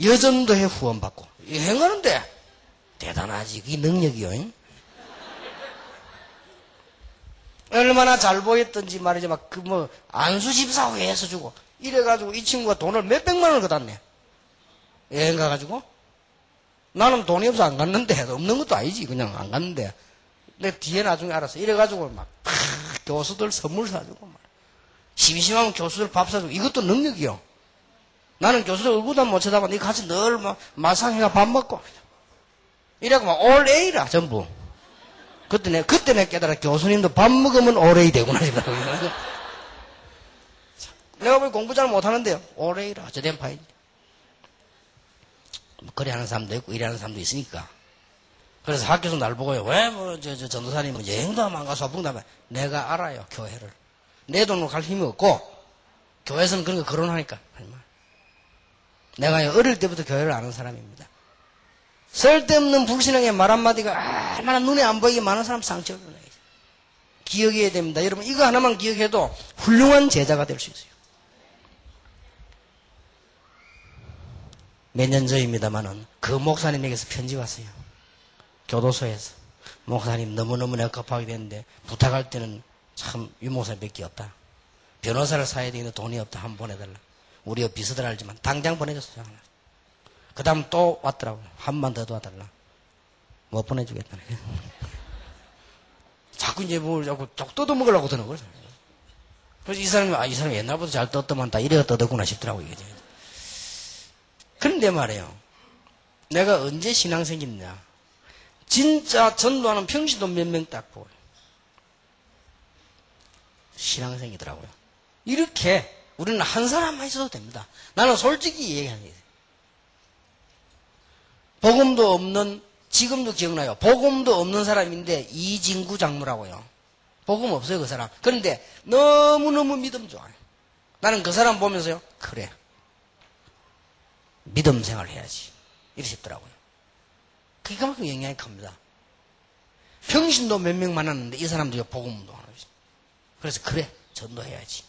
여전도회 후원 받고, 여행 가는데, 대단하지. 그게 능력이요. 얼마나 잘 보였던지 말이지, 안수집사회에서 주고, 이래가지고 이 친구가 돈을 몇백만 원을 걷었네. 여행 가가지고. 나는 돈이 없어 안 갔는데, 없는 것도 아니지, 그냥 안 갔는데. 내 뒤에 나중에 알았어. 이래가지고 교수들 선물 사주고, 심심하면 교수들 밥 사주고, 이것도 능력이요. 나는 교수들 얼굴도 못 쳐다봐. 니 같이 늘 마상회가 밥 먹고. 이래고 올 A라, 전부. 그때 내가 깨달아 교수님도 밥 먹으면 오레이 되구나 싶더라고요. 내가 왜 공부 잘 못하는데요? 오레이라 어쩌된 파이. 그래 하는 사람도 있고 이래 하는 사람도 있으니까. 그래서 학교에서 날 보고요. 왜 전도사님은 여행도 안 가서 소풍도 안 가. 내가 알아요 교회를. 내 돈으로 갈 힘이 없고 교회에서는 그런 거 거론하니까. 내가 어릴 때부터 교회를 아는 사람입니다. 쓸데없는 불신앙의 말 한마디가 얼마나 눈에 안 보이게 많은 사람 상처를 내요. 기억해야 됩니다. 여러분 이거 하나만 기억해도 훌륭한 제자가 될 수 있어요. 몇 년 전입니다만은 그 목사님에게서 편지 왔어요. 교도소에서. 목사님 너무너무 내가 급하게 됐는데 부탁할 때는 참 유 목사님밖에 없다. 변호사를 사야 되는데 돈이 없다. 한번 보내달라. 우리 비서들 알지만 당장 보내줬어요. 그 다음 또 왔더라고요. 한 번 더 도와달라. 못 보내주겠다네. 자꾸 이제 자꾸 뜯어 먹으려고 드는 거죠. 그래서 이 사람이 옛날부터 잘 떴더만 다 이래가 뜯었구나 싶더라고요. 이게. 그런데 말이에요. 내가 언제 신앙 생겼냐. 진짜 전도하는 평신도 몇 명 딱 보고 신앙 생기더라고요. 이렇게 우리는 한 사람만 있어도 됩니다. 나는 솔직히 얘기하는 거예요. 복음도 없는, 지금도 기억나요. 복음도 없는 사람인데 이진구 장로라고요. 복음 없어요, 그 사람. 그런데 너무너무 믿음 좋아요. 나는 그 사람 보면서요, 그래. 믿음 생활 해야지. 이러셨더라고요. 그게 그만큼 영향이 큽니다. 평신도 몇 명 만났는데 이 사람도 복음도 하는 거죠. 그래서 그래, 전도해야지.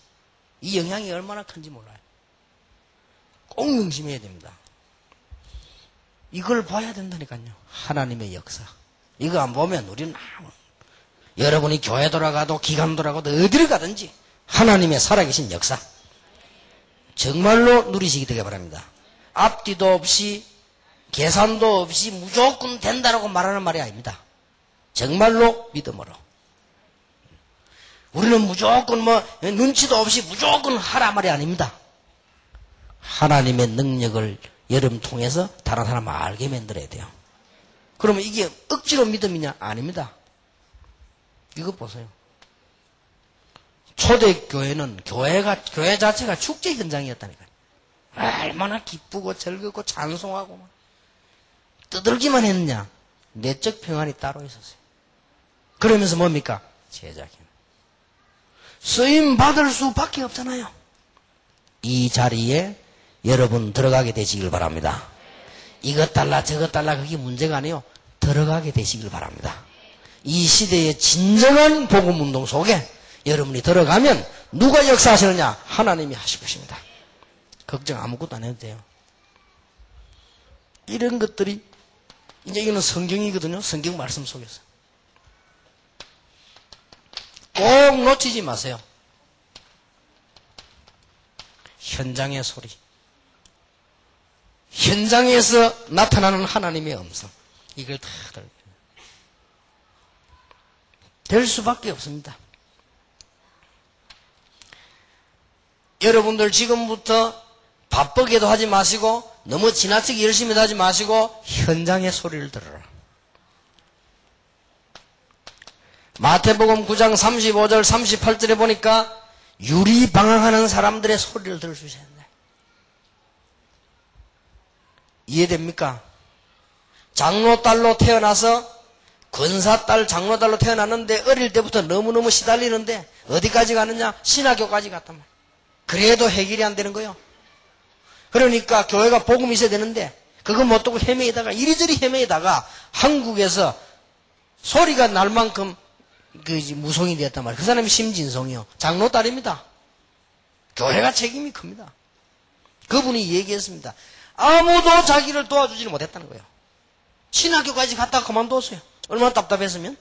이 영향이 얼마나 큰지 몰라요. 꼭 명심해야 됩니다. 이걸 봐야 된다니까요. 하나님의 역사. 이거 안 보면 우리는 여러분이 교회 돌아가도 기관 돌아가도 어디를 가든지 하나님의 살아계신 역사 정말로 누리시기 되길 바랍니다. 앞뒤도 없이 계산도 없이 무조건 된다라고 말하는 말이 아닙니다. 정말로 믿음으로. 우리는 무조건 눈치도 없이 무조건 하라 말이 아닙니다. 하나님의 능력을 여러분 통해서 다른 사람 알게 만들어야 돼요. 그러면 이게 억지로 믿음이냐? 아닙니다. 이거 보세요. 초대교회는 교회 자체가 축제 현장이었다니까요. 얼마나 기쁘고 즐겁고 찬송하고 떠들기만 했느냐? 내적 평안이 따로 있었어요. 그러면서 뭡니까? 제자기. 쓰임 받을 수밖에 없잖아요. 이 자리에 여러분 들어가게 되시길 바랍니다. 이것 달라 저것 달라 그게 문제가 아니에요. 들어가게 되시길 바랍니다. 이 시대의 진정한 복음운동 속에 여러분이 들어가면 누가 역사하시느냐? 하나님이 하실 것입니다. 걱정 아무것도 안 해도 돼요. 이런 것들이 이제 이거는 성경이거든요. 성경 말씀 속에서. 꼭 놓치지 마세요. 현장의 소리. 현장에서 나타나는 하나님의 음성. 이걸 다 될 수밖에 없습니다. 여러분들 지금부터 바쁘게도 하지 마시고 너무 지나치게 열심히도 하지 마시고 현장의 소리를 들어라. 마태복음 9장 35절 38절에 보니까 유리방황하는 사람들의 소리를 들을 수 있었는데 이해됩니까? 장로딸로 태어나서 권사딸 장로딸로 태어났는데 어릴 때부터 너무너무 시달리는데 어디까지 가느냐? 신학교까지 갔단 말이에요. 그래도 해결이 안 되는 거예요. 그러니까 교회가 복음이 있어야 되는데 그거 못 듣고 헤매다가 이리저리 헤매다가 한국에서 소리가 날 만큼 무송이 되었단 말이에요. 그 사람이 심진송이요. 장로딸입니다. 교회가 책임이 큽니다. 그분이 얘기했습니다. 아무도 자기를 도와주지를 못했다는 거예요. 신학교까지 갔다가 그만뒀어요. 얼마나 답답했으면.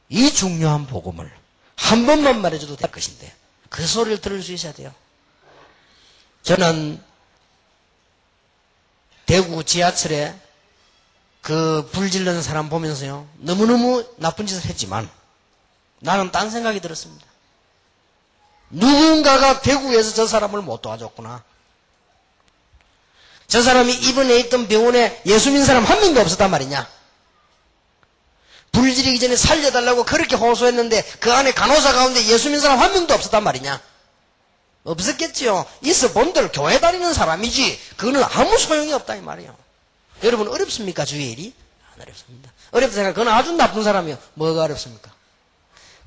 이 중요한 복음을 한 번만 말해줘도 될 것인데 그 소리를 들을 수 있어야 돼요. 저는 대구 지하철에 그 불 지르는 사람 보면서요 너무너무 나쁜 짓을 했지만 나는 딴 생각이 들었습니다. 누군가가 대구에서 저 사람을 못 도와줬구나. 저 사람이 입원해 있던 병원에 예수 믿는 사람 한 명도 없었단 말이냐. 불 지르기 전에 살려달라고 그렇게 호소했는데 그 안에 간호사 가운데 예수 믿는 사람 한 명도 없었단 말이냐. 없었겠지요. 있어 본들 교회 다니는 사람이지 그거는 아무 소용이 없다 이 말이에요. 여러분 어렵습니까? 주의 일이? 안 어렵습니다. 어렵다 생각 그건 아주 나쁜 사람이에요. 뭐가 어렵습니까?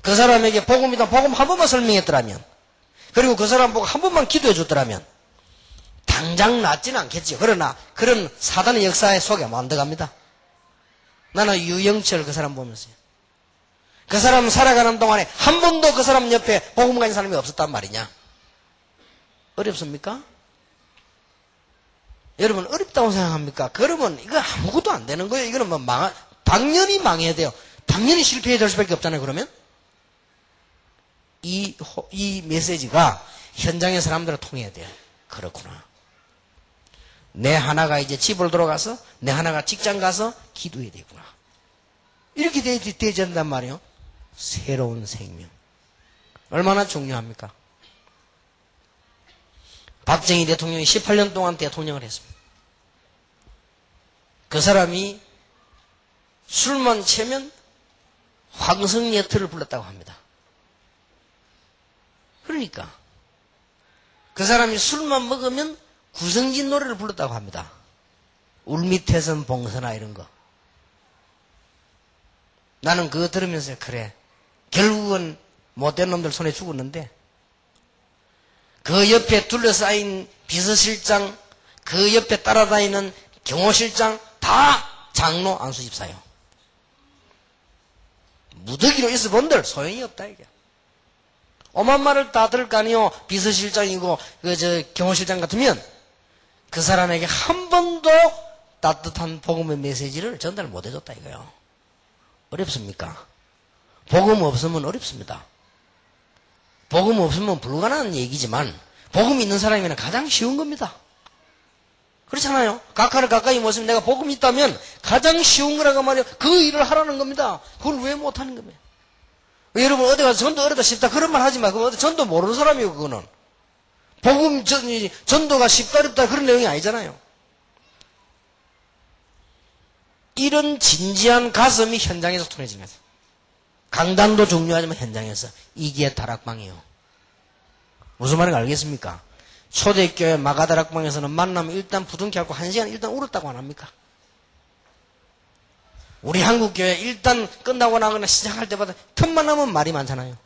그 사람에게 복음이다 복음 한 번만 설명했더라면 그리고 그 사람 보고 한 번만 기도해 줬더라면 당장 낫지는 않겠지요. 그러나 그런 사단의 역사에 속에 안 들어갑니다. 나는 유영철 그 사람 보면서요. 그 사람 살아가는 동안에 한 번도 그 사람 옆에 복음 가진 사람이 없었단 말이냐. 어렵습니까? 여러분 어렵다고 생각합니까? 그러면 이거 아무것도 안 되는 거예요. 이거는 당연히 망해야 돼요. 당연히 실패해야 될 수밖에 없잖아요. 그러면 이 메시지가 현장의 사람들을 통해야 돼요. 그렇구나. 내 하나가 이제 집으로 돌아가서 내 하나가 직장 가서 기도해야 되구나. 이렇게 되지 않단 말이에요. 새로운 생명. 얼마나 중요합니까? 박정희 대통령이 18년 동안 대통령을 했습니다. 그 사람이 술만 채면 황성예틀을 불렀다고 합니다. 그러니까 그 사람이 술만 먹으면 구성진 노래를 불렀다고 합니다. 울밑에선 봉선아 이런 거. 나는 그거 들으면서 그래, 결국은 못된 놈들 손에 죽었는데 그 옆에 둘러싸인 비서실장, 그 옆에 따라다니는 경호실장 다 장로 안수집사요. 무더기로 있어 본들 소용이 없다 이게. 오만 말을 다 들을 거 아니요. 비서실장이고 경호실장 같으면 그 사람에게 한 번도 따뜻한 복음의 메시지를 전달 못 해줬다 이거요. 어렵습니까? 복음 없으면 어렵습니다. 복음 없으면 불가능한 얘기지만 복음 있는 사람이면 가장 쉬운 겁니다. 그렇잖아요. 각하를 가까이 모시면 내가 복음이 있다면 가장 쉬운 거라고 말이에요. 그 일을 하라는 겁니다. 그걸 왜 못하는 겁니까? 여러분 어디 가서 전도 어렵다 쉽다 그런 말 하지 마. 그거 전도 모르는 사람이에요. 그거는. 복음 전도가 쉽다 어렵다 그런 내용이 아니잖아요. 이런 진지한 가슴이 현장에서 통해지면서 강단도 중요하지만 현장에서 이게 다락방이에요. 무슨 말인지 알겠습니까? 초대교회 마가다락방에서는 만나면 일단 부둥켜 갖고 1시간 일단 울었다고 안 합니까? 우리 한국교회 일단 끝나고 나거나 시작할 때마다 틈만 나면 말이 많잖아요.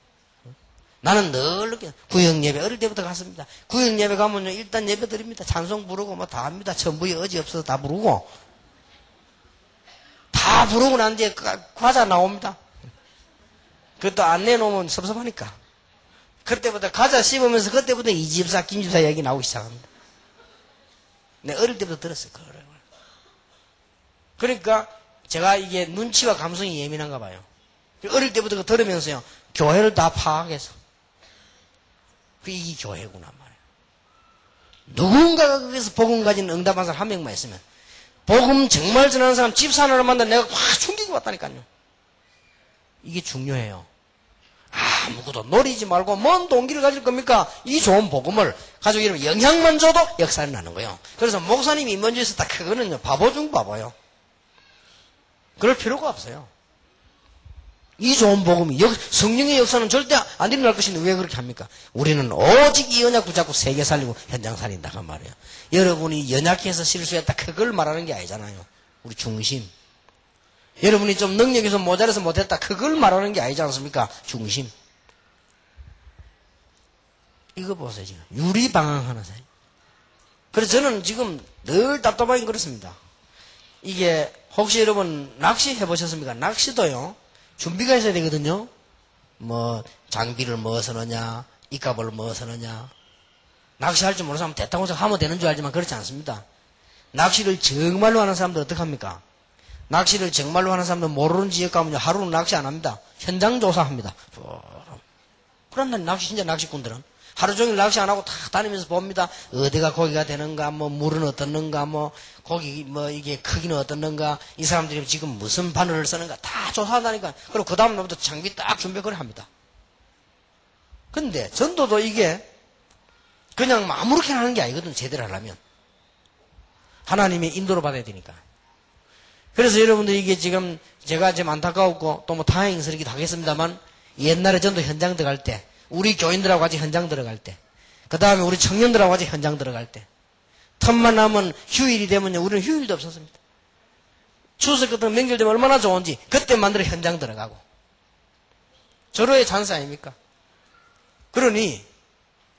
나는 늘 느껴요. 구역예배 어릴 때부터 갔습니다. 구역예배 가면요 일단 예배 드립니다. 찬송 부르고 뭐 다 합니다. 천부에 어지 없어서 다 부르고 다 부르고 난 뒤에 과자 나옵니다. 그것도 안 내놓으면 섭섭하니까. 그때부터 과자 씹으면서 그때부터 이 집사 김집사 얘기 나오기 시작합니다. 내가 어릴 때부터 들었어요. 그러니까 제가 이게 눈치와 감성이 예민한가 봐요. 어릴 때부터 그거 들으면서요 교회를 다 파악해서 이 교회구나 말이에요. 누군가가 거기서 복음 가진 응답한 사람 한 명만 있으면 복음 정말 전하는 사람 집사 하나를 만나 내가 확 충격이 왔다니까요. 이게 중요해요. 아무것도 노리지 말고 뭔 동기를 가질 겁니까? 이 좋은 복음을 가지고 이러면 영향만 줘도 역사는 나는 거예요. 그래서 목사님이 먼저 있었다 그거는요 바보 중 바보예요. 그럴 필요가 없어요. 이 좋은 복음이 성령의 역사는 절대 안 일어날 것인데 왜 그렇게 합니까? 우리는 오직 이 언약 붙잡고 세계 살리고 현장 살린다 그 말이에요. 여러분이 연약해서 실수했다 그걸 말하는 게 아니잖아요. 우리 중심. 여러분이 좀 능력에서 모자라서 못했다 그걸 말하는 게 아니지 않습니까? 중심. 이거 보세요 지금 유리방황하는 사람. 그래서 저는 지금 늘 답답하긴 그렇습니다. 이게 혹시 여러분 낚시 해보셨습니까? 낚시도요 준비가 있어야 되거든요. 뭐 장비를 뭐서 넣냐, 입갑을 뭐서 넣냐. 낚시할 줄 모르는 사람은 대탕호석 하면 되는 줄 알지만 그렇지 않습니다. 낚시를 정말로 하는 사람들 어떻게 합니까? 낚시를 정말로 하는 사람들 모르는 지역 가면요 하루는 낚시 안 합니다. 현장 조사합니다. 그런데 낚시 진짜 낚시꾼들은 하루 종일 낚시 안 하고 다 다니면서 봅니다. 어디가 고기가 되는가, 뭐 물은 어떻는가, 뭐 고기 뭐 이게 크기는 어떻는가, 이 사람들이 지금 무슨 바늘을 쓰는가 다 조사한다니까. 그리고 그 다음 날부터 장비 딱 준비 그래 합니다. 근데 전도도 이게 그냥 아무렇게나 하는 게 아니거든. 제대로 하려면 하나님의 인도로 받아야 되니까. 그래서 여러분들 이게 지금 제가 지금 안타까웠고 또 뭐 다행스럽기도 하겠습니다만 옛날에 전도 현장 들어갈 때 우리 교인들하고 같이 현장 들어갈 때 그 다음에 우리 청년들하고 같이 현장 들어갈 때 틈만 나면 휴일이 되면요 우리는 휴일도 없었습니다. 추석 같은 명절 되면 얼마나 좋은지 그때 만들어 현장 들어가고 절호의 찬스 아닙니까? 그러니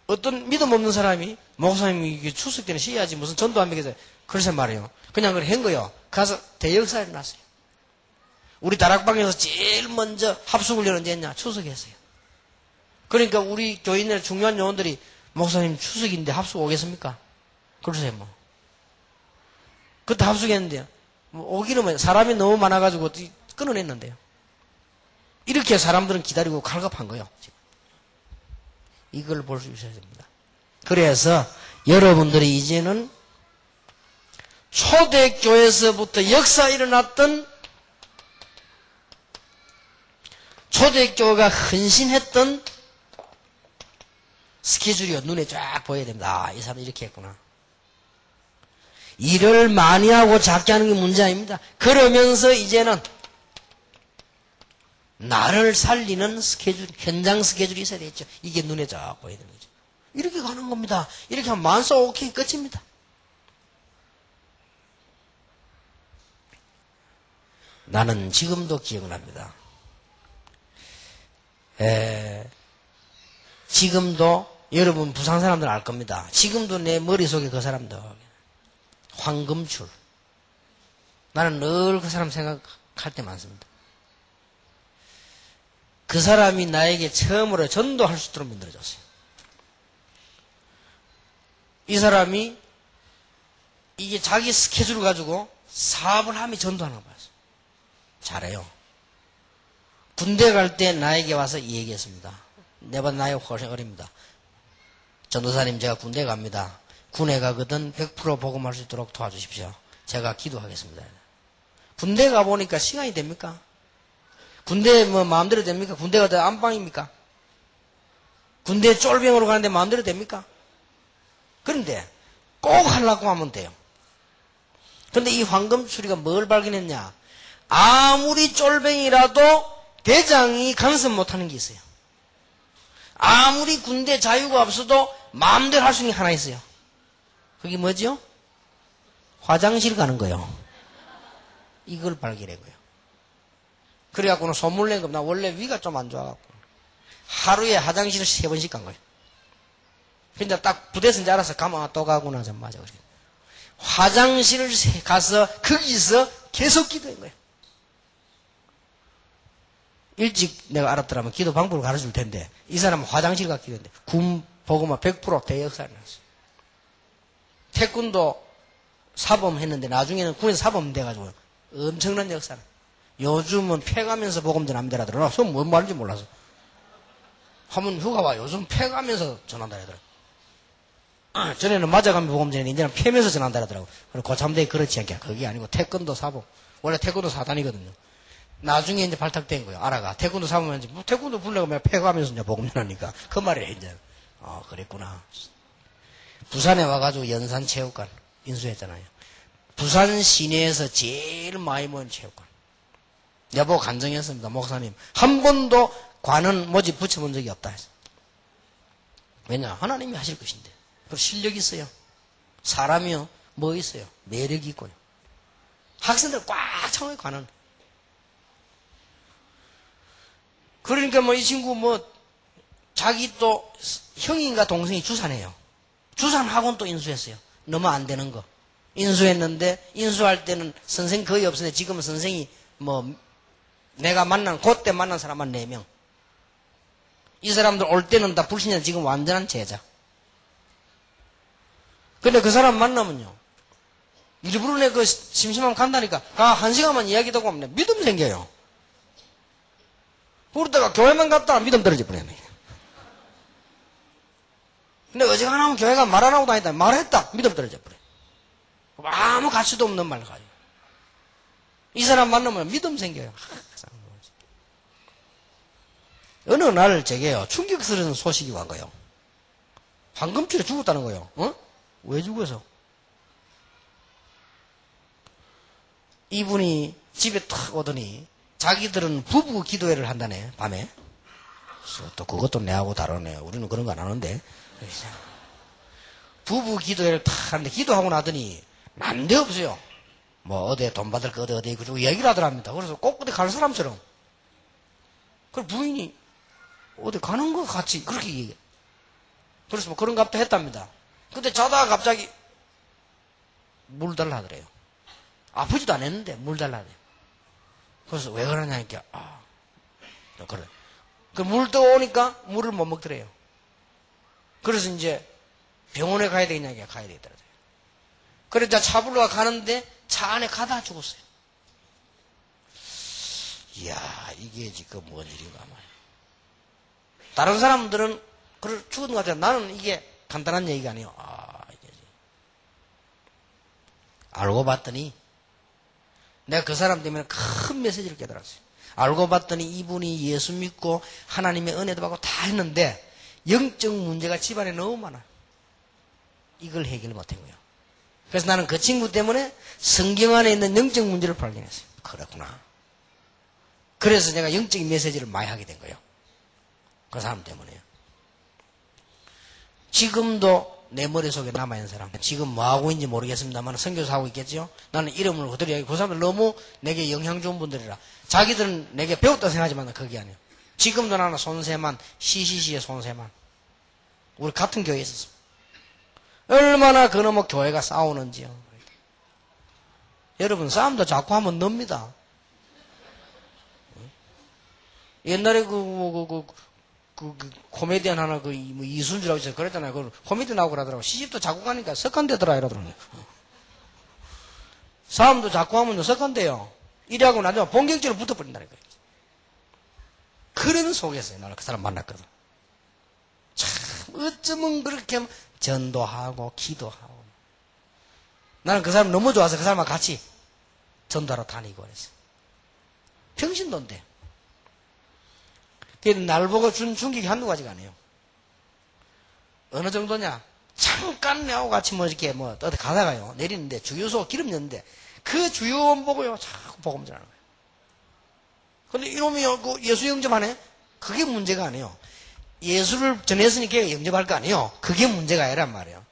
어떤 믿음 없는 사람이 목사님이 추석 때는 쉬어야지 무슨 전도 안 먹여서 그래서 말이에요. 그냥 그걸 한 거예요. 가서 대역사 일어났어요. 우리 다락방에서 제일 먼저 합숙훈련 언제 했냐? 추석했어요. 그러니까 우리 교인들 중요한 요원들이 목사님 추석인데 합숙 오겠습니까? 그러세요 뭐. 그때 합숙했는데요. 뭐 오기는 뭐 사람이 너무 많아가지고 끊어냈는데요. 이렇게 사람들은 기다리고 갈급한 거예요. 이걸 볼 수 있어야 됩니다. 그래서 여러분들이 이제는 초대교회에서부터 역사 일어났던 초대교회가 헌신했던 스케줄이 눈에 쫙 보여야 됩니다. 아, 이 사람 이렇게 했구나. 일을 많이 하고 작게 하는 게 문제 아닙니다. 그러면서 이제는 나를 살리는 스케줄, 현장 스케줄이 있어야 되겠죠. 이게 눈에 쫙 보여야 되는 거죠. 이렇게 가는 겁니다. 이렇게 하면 만사 오케이 끝입니다. 나는 지금도 기억납니다. 지금도 여러분 부산 사람들 알 겁니다. 지금도 내 머릿속에 그 사람들 황금출. 나는 늘 그 사람 생각할 때 많습니다. 그 사람이 나에게 처음으로 전도할 수 있도록 만들어줬어요. 이 사람이 이게 자기 스케줄을 가지고 사업을 하며 전도하는 거 봤어요. 잘해요. 군대 갈 때 나에게 와서 이 얘기했습니다. 내가 나이 훨씬 어립니다. 전도사님 제가 군대 갑니다. 군에 가거든 100% 복음할 수 있도록 도와주십시오. 제가 기도하겠습니다. 군대 가보니까 시간이 됩니까? 군대 뭐 마음대로 됩니까? 군대 가다 안방입니까? 군대 쫄병으로 가는데 마음대로 됩니까? 그런데 꼭 하려고 하면 돼요. 그런데 이 황금추리가 뭘 발견했냐? 아무리 쫄병이라도 대장이 간섭 못하는 게 있어요. 아무리 군대 자유가 없어도 마음대로 할 수 있는 게 하나 있어요. 그게 뭐죠? 화장실 가는 거요. 이걸 발견했고요. 그래갖고는 소문 낸 겁니다. 나 원래 위가 좀 안 좋아갖고 하루에 화장실을 3번씩 간 거예요. 근데 딱 부대에서 이제 알아서 가면 또 가구나 좀 맞아. 그래. 화장실을 가서 거기서 계속 기도한 거예요. 일찍 내가 알았더라면 기도 방법을 가르쳐줄 텐데 이 사람은 화장실 가 기도했는데 군 보고만 100% 대역사를 났어요. 태권도 사범했는데 나중에는 군에서 사범 돼가지고 엄청난 역사를. 요즘은 패가면서 복음 전합니다 하더라. 나 뭔 말인지 몰라서. 하면 휴가 와. 요즘 패가면서 전한다 하더라. 전에는 맞아가면 복음 전했는데 이제는 패면서 전한다 하더라고. 그리고 고참대에 그렇지 않게. 그게 아니고 태권도 사범. 원래 태권도 사단이거든요. 나중에 이제 발탁된 거예요. 알아가. 태권도 사범은 이제 뭐 태권도 불러가 패가면서 이제 복음 전하니까. 그 말이에요, 이제. 그랬구나. 부산에 와가지고 연산체육관 인수했잖아요. 부산 시내에서 제일 많이 모인 체육관. 여보 간증했습니다. 목사님. 한 번도 관은 모집 붙여본 적이 없다 해서. 왜냐? 하나님이 하실 것인데. 그 실력이 있어요. 사람이요. 뭐 있어요? 매력이 있고요. 학생들 꽉 차고요, 관은. 그러니까 뭐 이 친구 뭐 자기 또 형인가 동생이 주산해요. 주산학원 또 인수했어요. 너무 안 되는 거. 인수했는데 인수할 때는 선생 거의 없었는데 지금은 선생이 뭐 내가 그때 만난 사람만 4명. 이 사람들 올 때는 다 불신자 지금 완전한 제자. 근데 그 사람 만나면요. 일부러 내 그 심심하면 간다니까. 1시간만 이야기도 하면 믿음 생겨요. 그러다가 교회만 갔다가 믿음 떨어질 뻔했네. 근데 어지간하면 교회가 말 안 하고 다니다. 말했다. 믿음 떨어질 뻔해. 아무 가치도 없는 말 가지고. 이 사람 만나면 믿음 생겨요. 어느 날 제게요. 충격스러운 소식이 온 거예요. 황금줄에 죽었다는 거예요. 왜 죽어서? 이분이 집에 탁 오더니 자기들은 부부 기도회를 한다네. 밤에. 또 그것도 내하고 다르네. 우리는 그런 거 안 하는데. 부부 기도회를 탁 하는데 기도하고 나더니 난데없어요. 뭐 어디에 돈 받을 거 어디 그리고 얘기를 하더랍니다. 그래서 꼭 어디 갈 사람처럼. 그 부인이 어디 가는 거 같이 그렇게 얘기해. 그래서 뭐 그런 값도 했답니다. 근데 자다가 갑자기 물 달라 하더래요. 아프지도 않았는데 물 달라 하더래요. 그래서 왜 그러냐니까 그래. 그 물 떠오니까 물을 못 먹더래요. 그래서 이제 병원에 가야 되겠냐 가야 되겠더라고요. 그래서 차 불러 가는데 차 안에 가다 죽었어요. 이야 이게 지금 뭔 일인가 말이야. 다른 사람들은 죽은 것 같아요. 나는 이게 간단한 얘기가 아니에요. 이게 알고 봤더니 내가 그 사람 때문에 큰 메시지를 깨달았어요. 알고 봤더니 이분이 예수 믿고 하나님의 은혜도 받고 다 했는데 영적 문제가 집안에 너무 많아. 이걸 해결 못한 거예요. 그래서 나는 그 친구 때문에 성경 안에 있는 영적 문제를 발견했어요. 그렇구나. 그래서 내가 영적인 메시지를 많이 하게 된 거예요. 그 사람 때문에요. 지금도 내 머릿속에 남아있는 사람, 지금 뭐하고 있는지 모르겠습니다만 선교사 하고 있겠죠? 나는 이름을 그대로 얘기하고 그 사람들 너무 내게 영향 좋은 분들이라 자기들은 내게 배웠다 생각하지만 그게 아니에요. 지금도 나는 손세만, CCC의 손세만. 우리 같은 교회에 있었어. 얼마나 그놈의 교회가 싸우는지요. 여러분, 싸움도 자꾸 하면 늡니다. 옛날에 코미디언 하나, 이순주라고 있어요. 그랬잖아요. 그 코미디 나오고 그러더라고. 시집도 자꾸 가니까 석간되더라, 이러더라고요. 싸움도 자꾸 하면 석간돼요. 이래하고 나중에 본격적으로 붙어버린다니까요. 그런 속에서 나는 그 사람 만났거든. 참, 어쩌면 그렇게 전도하고, 기도하고. 나는 그 사람 너무 좋아서 그 사람과 같이 전도하러 다니고 그랬어. 평신도인데. 날 보고 준 충격이 한두 가지가 아니에요. 어느 정도냐? 잠깐 내하고 같이 이렇게 어디 가다가요. 내리는데 주유소 기름 넣는데 그 주유원 보고요. 자꾸 복음 전하는 거예요. 근데 이놈이 그 예수 영접하네? 그게 문제가 아니에요. 예수를 전했으니까 영접할 거 아니에요. 그게 문제가 아니란 말이에요.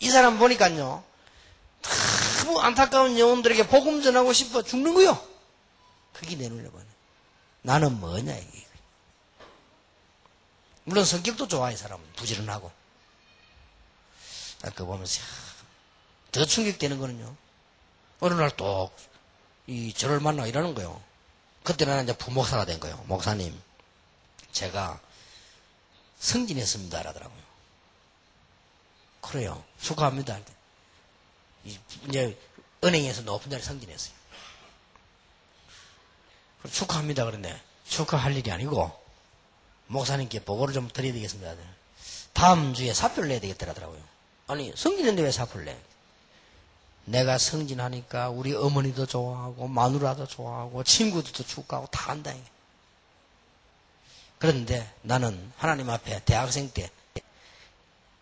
이 사람 보니까요. 너무 안타까운 영혼들에게 복음 전하고 싶어 죽는 거요. 그게 내 눈에 보네. 나는 뭐냐 이게. 물론 성격도 좋아 이 사람은. 부지런하고. 그거 보면서 더 충격되는 거는요. 어느 날 또 저를 만나 이러는 거예요. 그때 나는 이제 부목사가 된 거예요. 목사님, 제가 승진했습니다. 라더라고요. 그래요. 축하합니다. 이제 은행에서 높은 자리 승진했어요. 축하합니다. 그런데 축하할 일이 아니고 목사님께 보고를 좀 드려야 되겠습니다. 다음 주에 사표를 내야 되겠더라고요. 아니, 승진했는데 왜 사표를 내? 내가 승진하니까 우리 어머니도 좋아하고 마누라도 좋아하고 친구들도 축하하고 다 한다. 그런데 나는 하나님 앞에 대학생 때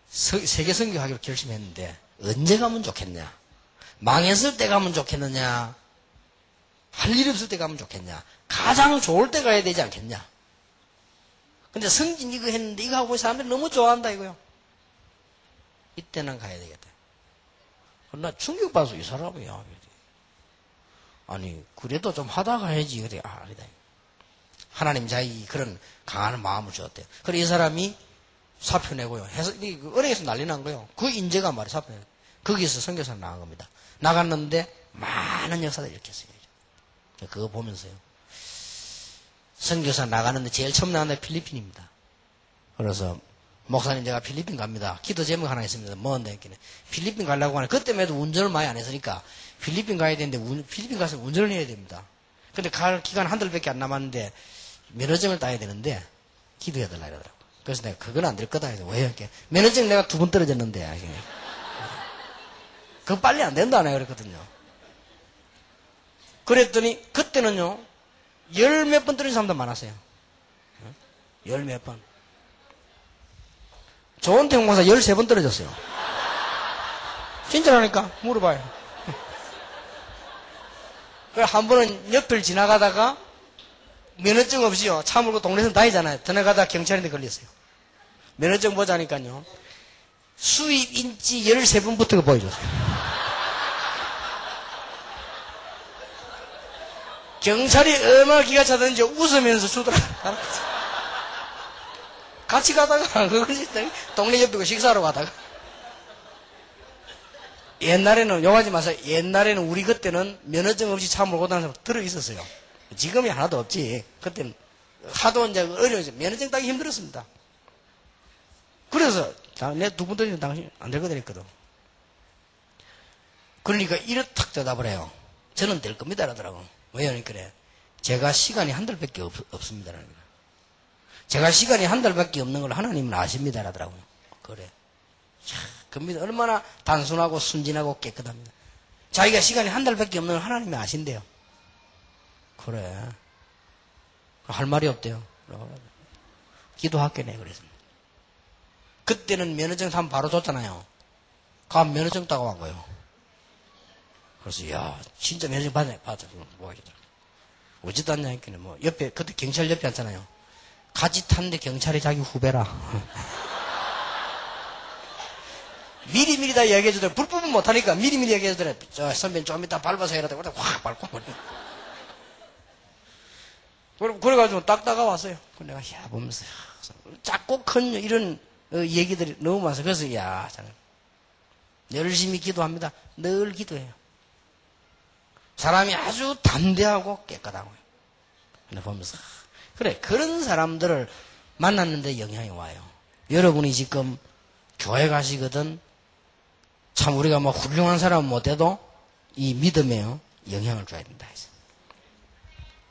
세계 선교하기로 결심했는데 언제 가면 좋겠냐? 망했을 때 가면 좋겠느냐? 할 일 없을 때 가면 좋겠냐? 가장 좋을 때 가야 되지 않겠냐? 근데 승진 이거 했는데 이거 하고 사람들이 너무 좋아한다 이거요. 이때는 가야 되겠다. 나 충격받아서 이 사람이야. 아니 그래도 좀 하다 가야지. 그래. 아니다. 하나님 자기 그런 강한 마음을 주었대요. 그래 이 사람이 사표 내고요. 해서 은행에서 난리 난 거예요. 그 인재가 말이야 사표 내고. 거기서 선교사 나간 겁니다. 나갔는데 많은 역사를 일으켰어요. 그거 보면서요. 선교사 나가는데 제일 처음 나간 데 필리핀입니다. 그래서 목사님 제가 필리핀 갑니다. 기도 제목 하나 있습니다. 뭔데 했길래 필리핀 가려고 하는 그때에도 운전을 많이 안 했으니까 필리핀 가야 되는데 필리핀 가서 운전을 해야 됩니다. 근데 갈 기간 한 달밖에 안 남았는데 면허증을 따야 되는데 기도해달라 이러더라고. 그래서 내가 그건 안 될 거다 해서 왜 이렇게 면허증 내가 2번 떨어졌는데 그거 빨리 안 된다 내가 그랬거든요. 그랬더니 그때는요 10몇 번 떨어진 사람도 많았어요. 10몇 번. 조은태 목사 13번 떨어졌어요. 진짜라니까 물어봐요. 한 번은 옆을 지나가다가 면허증 없이요 차 몰고 동네에서 다니잖아요. 지나가다가 경찰한테 걸렸어요. 면허증 보자니까요 수입 인치 13번부터 보여줬어요. 경찰이 얼마나 기가 차든지 웃으면서 주더라. 같이 가다가 동네 옆에 식사하러 가다가 옛날에는 욕하지 마세요. 옛날에는 우리 그때는 면허증 없이 차 몰고 다니는 사람 들어 있었어요. 지금이 하나도 없지. 그때는 하도 이제 어려워서 면허증 따기 힘들었습니다. 그래서 내 2번 떨어지면 당신 안 될 거 됐거든. 그러니까 이렇게 탁 대답을 해요. 저는 될 겁니다. 그러더라고. 왜요? 그래. 제가 시간이 한 달밖에 없습니다. 제가 시간이 한 달밖에 없는 걸 하나님은 아십니다. 라더라고요. 그래. 참, 겁니다. 얼마나 단순하고 순진하고 깨끗합니다. 자기가 시간이 한 달밖에 없는 걸 하나님이 아신대요. 그래. 할 말이 없대요. 기도할게, 내 그랬습니다. 그때는 면허증 타면 바로 줬잖아요. 가면 면허증 따고 간 거예요. 그래서, 야, 진짜 면허증 받아. 뭐 하겠다. 어찌 땄냐 했더니, 뭐, 옆에, 그때 경찰 옆에 앉잖아요. 같이 탔는데 경찰이 자기 후배라. 미리미리 다 이야기해주더래. 불법은 못하니까 미리미리 이야기해주더래. 저 선배님 좀 이따 밟아서 해라. 그러다 확 밟고 버려. 그래가지고 딱 다가왔어요. 내가, 야, 보면서, 작고 큰 이런 얘기들이 너무 많아서. 그래서, 야, 저는 열심히 기도합니다. 늘 기도해요. 사람이 아주 담대하고 깨끗하고요. 근데 보면서, 그래, 그런 사람들을 만났는데 영향이 와요. 여러분이 지금 교회 가시거든, 참 우리가 뭐 훌륭한 사람은 못해도 이 믿음에 영향을 줘야 된다 해서.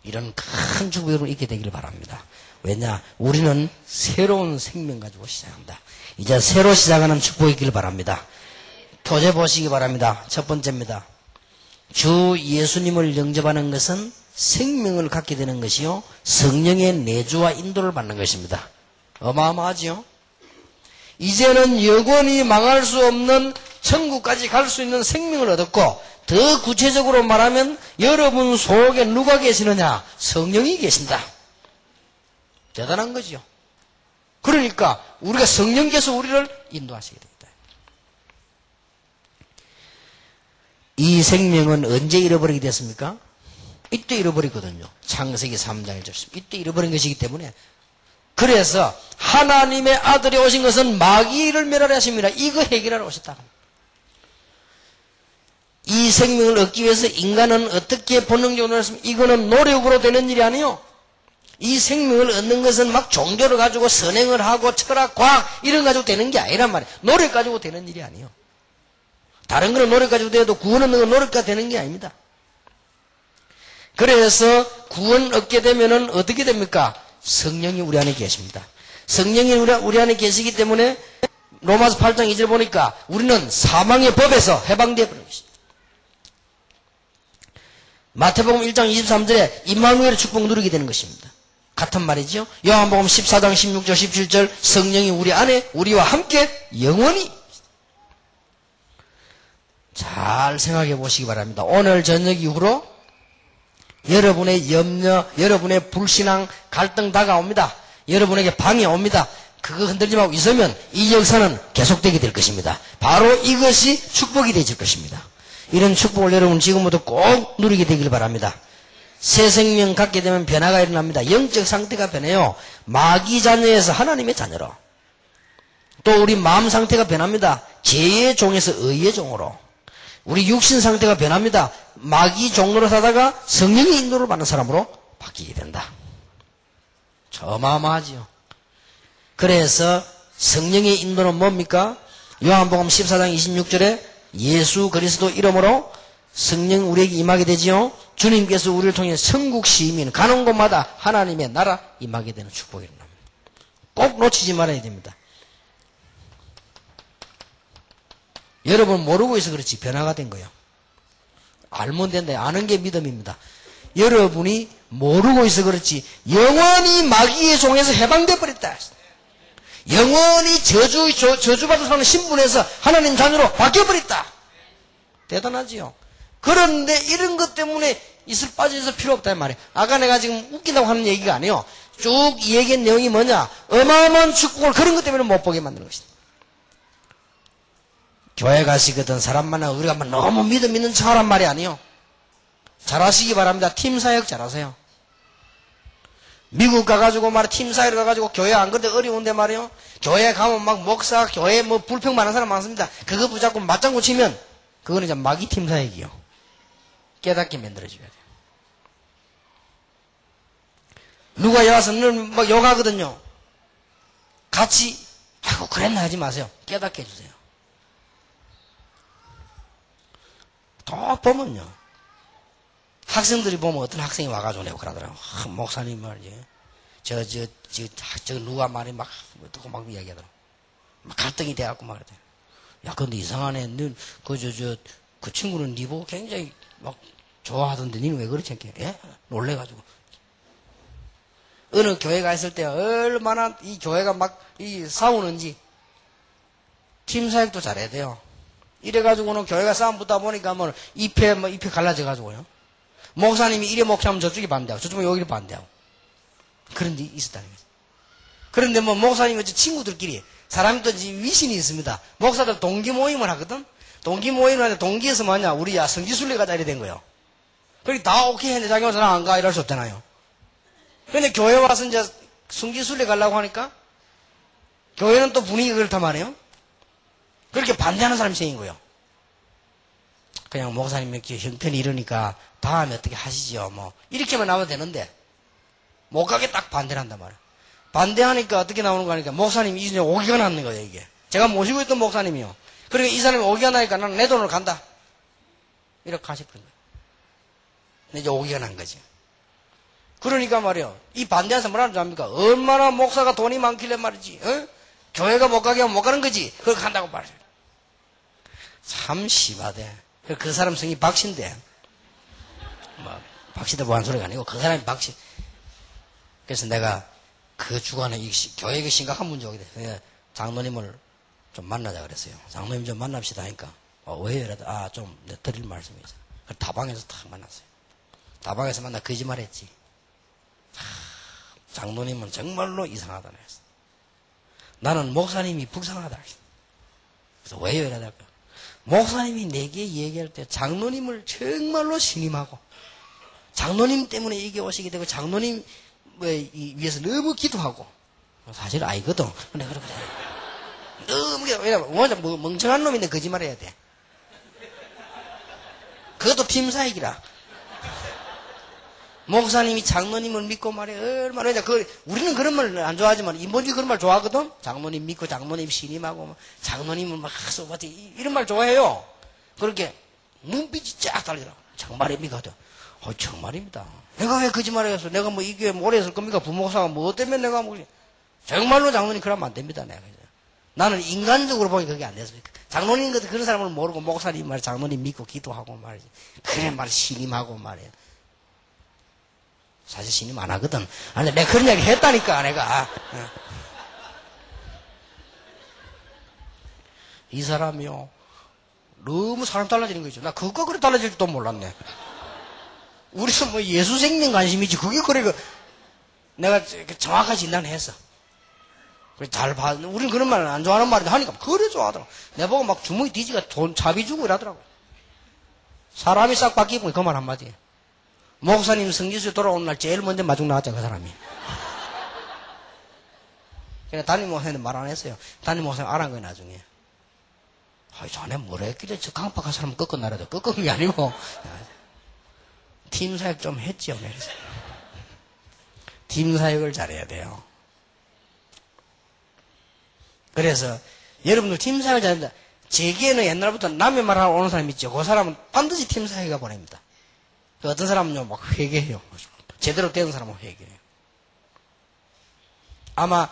이런 큰 축복이 여러분 있게 되기를 바랍니다. 왜냐? 우리는 새로운 생명 가지고 시작한다. 이제 새로 시작하는 축복이 있기를 바랍니다. 표제 보시기 바랍니다. 첫 번째입니다. 주 예수님을 영접하는 것은 생명을 갖게 되는 것이요, 성령의 내주와 인도를 받는 것입니다. 어마어마하지요? 이제는 영원히 망할 수 없는 천국까지 갈 수 있는 생명을 얻었고, 더 구체적으로 말하면 여러분 속에 누가 계시느냐? 성령이 계신다. 대단한 거죠. 그러니까 우리가 성령께서 우리를 인도하시게 됩니다. 이 생명은 언제 잃어버리게 됐습니까? 이때 잃어버리거든요. 창세기 3장 1절. 이때 잃어버린 것이기 때문에. 그래서 하나님의 아들이 오신 것은 마귀를 멸하려 하십니다. 이거 해결하러 오셨다. 이 생명을 얻기 위해서 인간은 어떻게 본능적으로 했으면 이거는 노력으로 되는 일이 아니요. 이 생명을 얻는 것은 막 종교를 가지고 선행을 하고 철학, 과학 이런 가지고 되는 게 아니란 말이에요. 노력 가지고 되는 일이 아니요. 다른 거는 노력 가지고 돼도 구원 얻는 건 노력가 되는 게 아닙니다. 그래서 구원 얻게 되면은 어떻게 됩니까? 성령이 우리 안에 계십니다. 성령이 우리 안에 계시기 때문에 로마서 8장 2절 보니까 우리는 사망의 법에서 해방되어 버린 것입니다. 마태복음 1장 23절에 임마누엘의 축복 누리게 되는 것입니다. 같은 말이죠. 요한복음 14장 16절 17절 성령이 우리 안에 우리와 함께 영원히. 잘 생각해 보시기 바랍니다. 오늘 저녁 이후로 여러분의 염려, 여러분의 불신앙, 갈등 다가옵니다. 여러분에게 방해 옵니다. 그거 흔들지 말고 있으면 이 역사는 계속되게 될 것입니다. 바로 이것이 축복이 되질 것입니다. 이런 축복을 여러분 지금부터 꼭 누리게 되길 바랍니다. 새 생명 갖게 되면 변화가 일어납니다. 영적 상태가 변해요. 마귀 자녀에서 하나님의 자녀로. 또 우리 마음 상태가 변합니다. 죄의 종에서 의의 종으로. 우리 육신 상태가 변합니다. 마귀 종로로 사다가 성령의 인도를 받는 사람으로 바뀌게 된다. 어마어마하지요. 그래서 성령의 인도는 뭡니까? 요한복음 14장 26절에 예수 그리스도 이름으로 성령 우리에게 임하게 되지요. 주님께서 우리를 통해 천국 시민 가는 곳마다 하나님의 나라 임하게 되는 축복이 일어납니다. 꼭 놓치지 말아야 됩니다. 여러분 모르고 있어 그렇지 변화가 된 거예요. 알면 된다. 아는 게 믿음입니다. 여러분이 모르고 있어 그렇지 영원히 마귀의 종에서 해방돼 버렸다. 영원히 저주받은 사람의 신분에서 하나님 자녀로 바뀌어버렸다. 대단하지요. 그런데 이런 것 때문에 이슬 빠져서 필요 없다 말이에요. 아까 내가 지금 웃긴다고 하는 얘기가 아니에요. 쭉 이 얘기의 내용이 뭐냐. 어마어마한 축복을 그런 것 때문에 못 보게 만드는 것이다. 교회 가시거든 사람 만나 우리가 너무 믿음 있는 척하란 말이 아니에요. 잘하시기 바랍니다. 팀 사역 잘하세요. 미국 가가지고 팀 사역을 가가지고 교회 안 그런데 어려운데 말이에요. 교회 가면 막 목사 교회 불평 많은 사람 많습니다. 그거 붙잡고 맞장구 치면 그거는 이제 마귀 팀 사역이요. 깨닫게 만들어줘야 돼요. 누가 와서 늘 욕하거든요. 같이 아이고 그랬나 하지 마세요. 깨닫게 해주세요. 또 보면요. 학생들이 보면 어떤 학생이 와가지고 내고 그러더라고. 목사님 말이지. 저 누가 말이 막, 듣고 막 이야기하더라고. 막 갈등이 돼갖고 말이야. 야, 근데 이상하네. 그 친구는 니 보고 굉장히 막 좋아하던데 니는 왜 그렇지 않게? 예? 놀래가지고. 어느 교회 가 있을 때 얼마나 이 교회가 막 싸우는지 팀 사역도 잘해야 돼요. 이래가지고는 교회가 싸움 붙다 보니까 ip에 갈라져가지고요. 목사님이 이래 목사하면 저쪽이 반대하고, 저쪽은 여기를 반대하고. 그런 일이 있었다는 거죠. 그런데 목사님 친구들끼리, 사람도 위신이 있습니다. 목사들 동기 모임을 하거든? 동기 모임을 하는데 동기에서 우리 성지순례 가자 이래 된 거예요. 그러니 다 오케이 했는데 자기 혼자 안 가, 이럴 수 없잖아요. 근데 교회 와서 이제 성지순례 가려고 하니까, 교회는 또 분위기가 그렇단 말이에요. 그렇게 반대하는 사람이 생긴 거예요. 그냥 목사님 이렇게 형편이 이러니까 다음에 어떻게 하시죠? 이렇게만 나오면 되는데, 못 가게 딱 반대를 한단 말이에요. 반대하니까 어떻게 나오는 거 하니까 목사님이 이제 오기가 났는 거예요, 이게. 제가 모시고 있던 목사님이요. 그러니까 이 사람이 오기가 나니까 나는 내 돈으로 간다. 이렇게 하셨거든요. 근데 이제 오기가 난 거지. 그러니까 말이요. 이 반대하는 사람 뭐라는 줄 압니까? 얼마나 목사가 돈이 많길래 말이지. 교회가 못 가게 하면 못 가는 거지. 그걸 간다고 말이에요. 참 심하대. 그 사람 성이 박씨인데. 박씨도 뭐하는 소리가 아니고 그 사람이 박씨. 그래서 내가 그 주간에 교회가 심각한 문제 오게 돼. 장로님을 좀 만나자 그랬어요. 장로님 좀 만납시다 하니까. 왜요? 이래도, 좀 드릴 말씀이 있어요. 그래서 다방에서 탁 만났어요. 다방에서 만나 거짓말 했지. 장로님은 정말로 이상하다 그랬어. 나는 목사님이 불쌍하다 그랬어. 그래서 왜요? 이러다가. 목사님이 내게 얘기할 때 장로님을 정말로 신임하고, 장로님 때문에 이게 오시게 되고, 장로님 위해서 너무 기도하고, 사실 아니거든. 근데 그래. 너무, 왜냐면, 멍청한 놈인데 거짓말 해야 돼. 그것도 팀 사역이라. 목사님이 장로님을 믿고 말해, 얼마나, 우리는 그런 말 안 좋아하지만, 인본주의 그런 말 좋아하거든? 장로님 믿고, 장로님 신임하고, 장로님은 막, 이런 말 좋아해요. 그렇게, 눈빛이 쫙 달리더라고. 정말입니까? 정말입니다. 내가 왜 거짓말을 했어? 내가 이 교회 오래 있을 겁니까? 부목사가 뭐 때문에 내가 정말로 장로님 그러면 안 됩니다, 내가. 나는 인간적으로 보니 그게 안 됐습니까? 장로님 같은 그런 사람을 모르고, 목사님 말, 장로님 믿고 기도하고 말이지. 그래 말 신임하고 말이야. 사실 신임 안 하거든. 아니, 내가 그런 이야기 했다니까, 내가. 이 사람이요. 너무 사람 달라지는 거죠. 나 그거 그래 달라질 줄도 몰랐네. 우리는 예수 생명 관심이지. 그게 그래, 내가 정확하게 진단을 했어. 잘 봐. 우리는 그런 말 안 좋아하는 말인데 하니까 그래 좋아하더라고. 내보고 막 주머니 뒤지가 돈 자비 주고 이러더라고. 사람이 싹 바뀌고 그 말 한마디. 목사님 성지수에 돌아오는 날 제일 먼저 마중 나왔잖아, 그 사람이. 그냥 담임 목사님 말 안 했어요. 담임 목사님 알아한 거예요, 나중에. 자네 뭐라 했길래 저 강박한 사람 꺾은 나라도 꺾은 게 아니고. 팀 사역 좀 했지요, 그래서. 팀 사역을 잘해야 돼요. 그래서 여러분들 팀 사역을 잘한다. 제게는 옛날부터 남의 말하러 오는 사람 있죠. 그 사람은 반드시 팀 사역가 보냅니다. 어떤 사람은요, 막 회개해요. 제대로 된 사람은 회개해요. 아마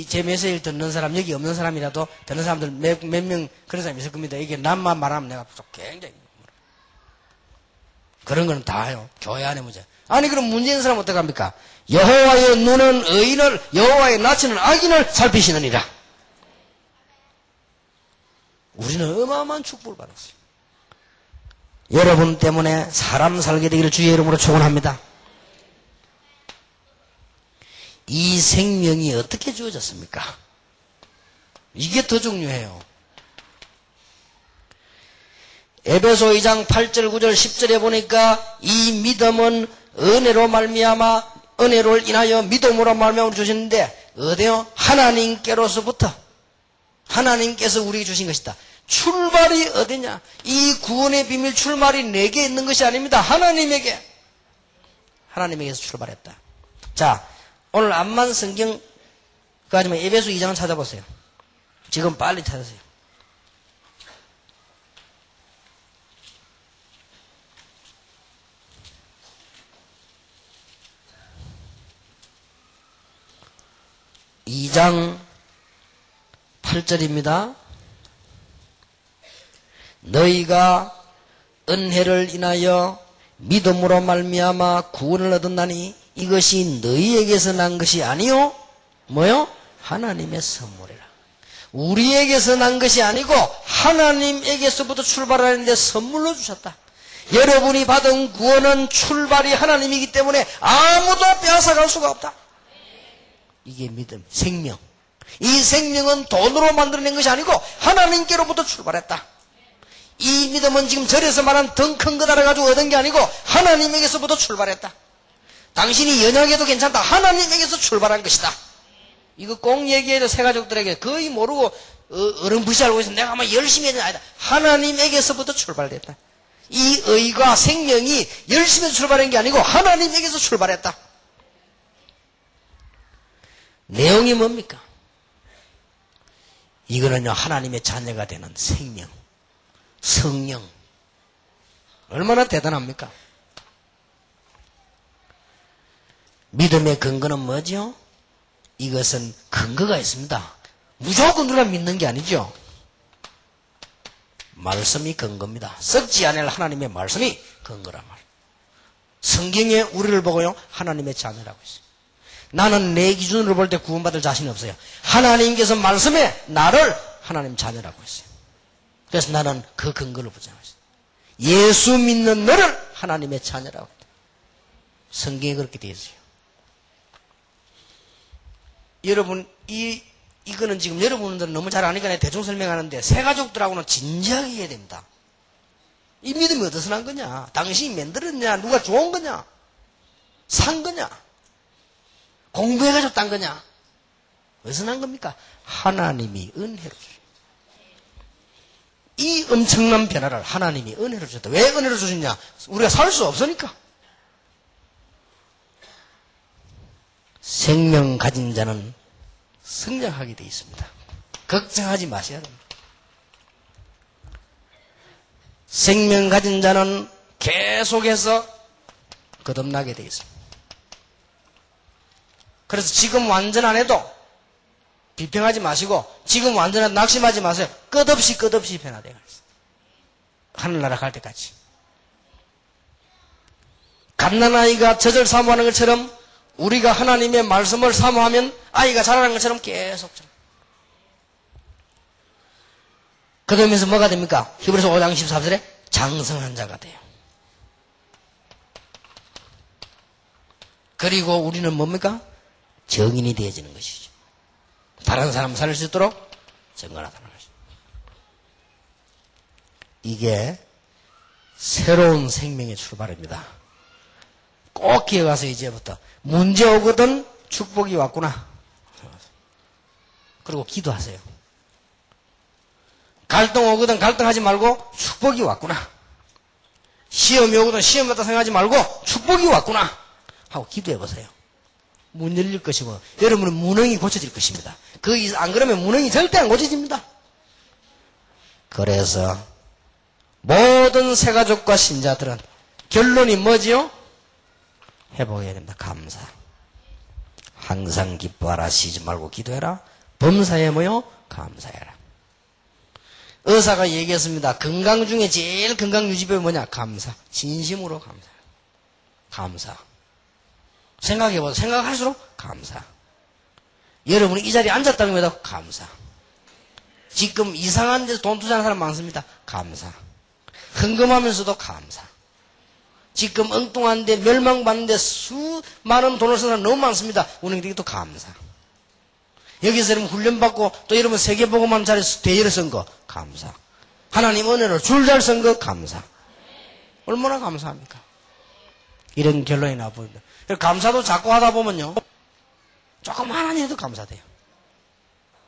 제 메시지를 듣는 사람, 여기 없는 사람이라도 듣는 사람들 몇 명 그런 사람이 있을 겁니다. 이게 남만 말하면 내가 굉장히 그런 거는 다 해요. 교회 안에 문제. 아니 그럼 문제 있는 사람은 어떡합니까? 여호와의 눈은 의인을, 여호와의 낯은 악인을 살피시느니라. 우리는 어마어마한 축복을 받았어요. 여러분 때문에 사람 살게 되기를 주의 이름으로 축원합니다. 이 생명이 어떻게 주어졌습니까? 이게 더 중요해요. 에베소 2장 8절 9절 10절에 보니까 이 믿음은 은혜로 말미암아 은혜를 인하여 믿음으로 말미암아 주시는데 어디요? 하나님께로서부터 하나님께서 우리에게 주신 것이다. 출발이 어디냐? 이 구원의 비밀 출발이 내게 있는 것이 아닙니다. 하나님에게서 출발했다. 자, 오늘 암만 성경까지만 에베소 2장을 찾아보세요. 지금 빨리 찾으세요. 이 장 8절입니다. 너희가 은혜를 인하여 믿음으로 말미암아 구원을 얻었나니 이것이 너희에게서 난 것이 아니요 뭐요? 하나님의 선물이라. 우리에게서 난 것이 아니고 하나님에게서부터 출발하는데 선물로 주셨다. 여러분이 받은 구원은 출발이 하나님이기 때문에 아무도 빼앗아갈 수가 없다. 이게 믿음, 생명. 이 생명은 돈으로 만들어낸 것이 아니고 하나님께로부터 출발했다. 이 믿음은 지금 절에서 말한 덩 큰 것 알아가지고 얻은 게 아니고 하나님에게서부터 출발했다. 당신이 연약해도 괜찮다. 하나님에게서 출발한 것이다. 이거 꼭 얘기해도 새가족들에게 거의 모르고 어렴풋이 알고 있어. 내가 아마 열심히 했는 아니다. 하나님에게서부터 출발됐다. 이 의가 생명이 열심히 출발한 게 아니고 하나님에게서 출발했다. 내용이 뭡니까? 이거는요, 하나님의 자녀가 되는 생명, 성령. 얼마나 대단합니까? 믿음의 근거는 뭐죠? 이것은 근거가 있습니다. 무조건 누가 믿는 게 아니죠. 말씀이 근거입니다. 썩지 않을 하나님의 말씀이 근거란 말이에요. 성경에 우리를 보고요, 하나님의 자녀라고 있어요. 나는 내 기준으로 볼 때 구원받을 자신이 없어요. 하나님께서 말씀에 나를 하나님 자녀라고 했어요. 그래서 나는 그 근거를 보자고 했어요. 예수 믿는 너를 하나님의 자녀라고 했다. 성경에 그렇게 되어 있어요. 여러분, 이거는 지금 여러분들은 너무 잘 아니까 내가 대충 설명하는데, 새가족들하고는 진지하게 해야 됩니다. 이 믿음이 어디서 난 거냐? 당신이 만들었냐? 누가 좋은 거냐? 산 거냐? 공부해가지고 딴 거냐? 어디서 난 겁니까? 하나님이 은혜로 주셨다. 이 엄청난 변화를 하나님이 은혜로 주셨다. 왜 은혜로 주셨냐? 우리가 살 수 없으니까. 생명 가진 자는 성장하게 되어 있습니다. 걱정하지 마셔야 됩니다. 생명 가진 자는 계속해서 거듭나게 되어 있습니다. 그래서 지금 완전 안 해도 비평하지 마시고 지금 완전한 낙심하지 마세요. 끝없이 변화되어 있어요. 하늘나라 갈 때까지. 갓난아이가 젖을 사모하는 것처럼 우리가 하나님의 말씀을 사모하면 아이가 자라는 것처럼 계속. 그러면서 뭐가 됩니까? 히브리서 5장 14절에 장성한 자가 돼요. 그리고 우리는 뭡니까? 정인이 되어지는 것이죠. 다른 사람 살릴 수 있도록 정건하다는 것이죠. 이게 새로운 생명의 출발입니다. 꼭 기억하세요. 이제부터 문제 오거든 축복이 왔구나. 그리고 기도하세요. 갈등 오거든 갈등하지 말고 축복이 왔구나. 시험이 오거든 시험 같다 생각하지 말고 축복이 왔구나 하고 기도해보세요. 문 열릴 것이고 여러분은 무능이 고쳐질 것입니다. 안 그러면 무능이 절대 안 고쳐집니다. 그래서 모든 새가족과 신자들은 결론이 뭐지요? 회복해야 됩니다. 감사. 항상 기뻐하라. 쉬지 말고 기도해라. 범사에 뭐요? 감사해라. 의사가 얘기했습니다. 건강 중에 제일 건강 유지법이 뭐냐? 감사. 진심으로 감사해라. 감사. 생각해보세요. 생각할수록 감사. 여러분이 이 자리에 앉았다고 해도 감사. 지금 이상한 데서 돈 투자하는 사람 많습니다. 감사. 헌금하면서도 감사. 지금 엉뚱한데 멸망받는데 수많은 돈을 쓰는 사람 너무 많습니다. 우리에게 또 감사. 여기서 여러분 훈련받고 또 여러분 세계보고만 자리에서 대회를 쓴 거 감사. 하나님 은혜로 줄 잘 쓴 거 감사. 얼마나 감사합니까? 이런 결론이 나와버립니다. 감사도 자꾸 하다 보면요, 조금만 해도 감사돼요.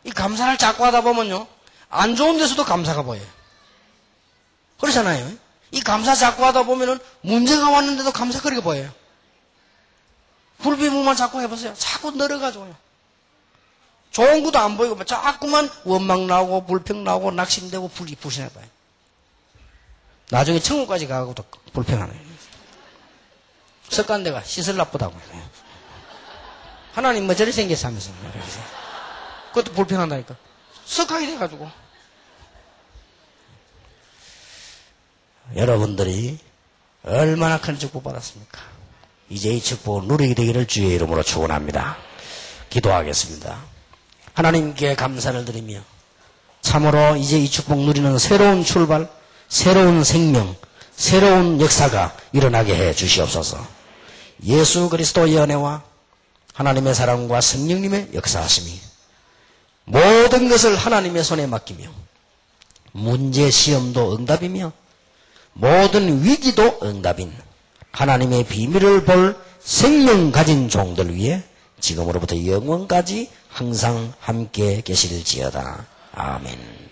이 감사를 자꾸 하다 보면요, 안 좋은 데서도 감사가 보여요. 그렇잖아요. 이 감사 자꾸 하다 보면은 문제가 왔는데도 감사거리가 보여요. 불비무만 자꾸 해보세요. 자꾸 늘어가지고요. 좋은 것도 안 보이고 자꾸만 원망 나오고 불평 나오고 낙심되고 불신해봐요. 나중에 천국까지 가고도 불평하네요. 석간대가 시설 나쁘다고. 하나님 뭐 저리 생겼어 하면서. 그것도 불평한다니까. 석하게 돼가지고. 여러분들이 얼마나 큰 축복 받았습니까? 이제 이 축복을 누리게 되기를 주의 이름으로 축원합니다. 기도하겠습니다. 하나님께 감사를 드리며 참으로 이제 이 축복 누리는 새로운 출발, 새로운 생명, 새로운 역사가 일어나게 해 주시옵소서. 예수 그리스도의 은혜와 하나님의 사랑과 성령님의 역사하심이 모든 것을 하나님의 손에 맡기며 문제 시험도 응답이며 모든 위기도 응답인 하나님의 비밀을 볼 생명 가진 종들 위해 지금으로부터 영원까지 항상 함께 계실지어다. 아멘.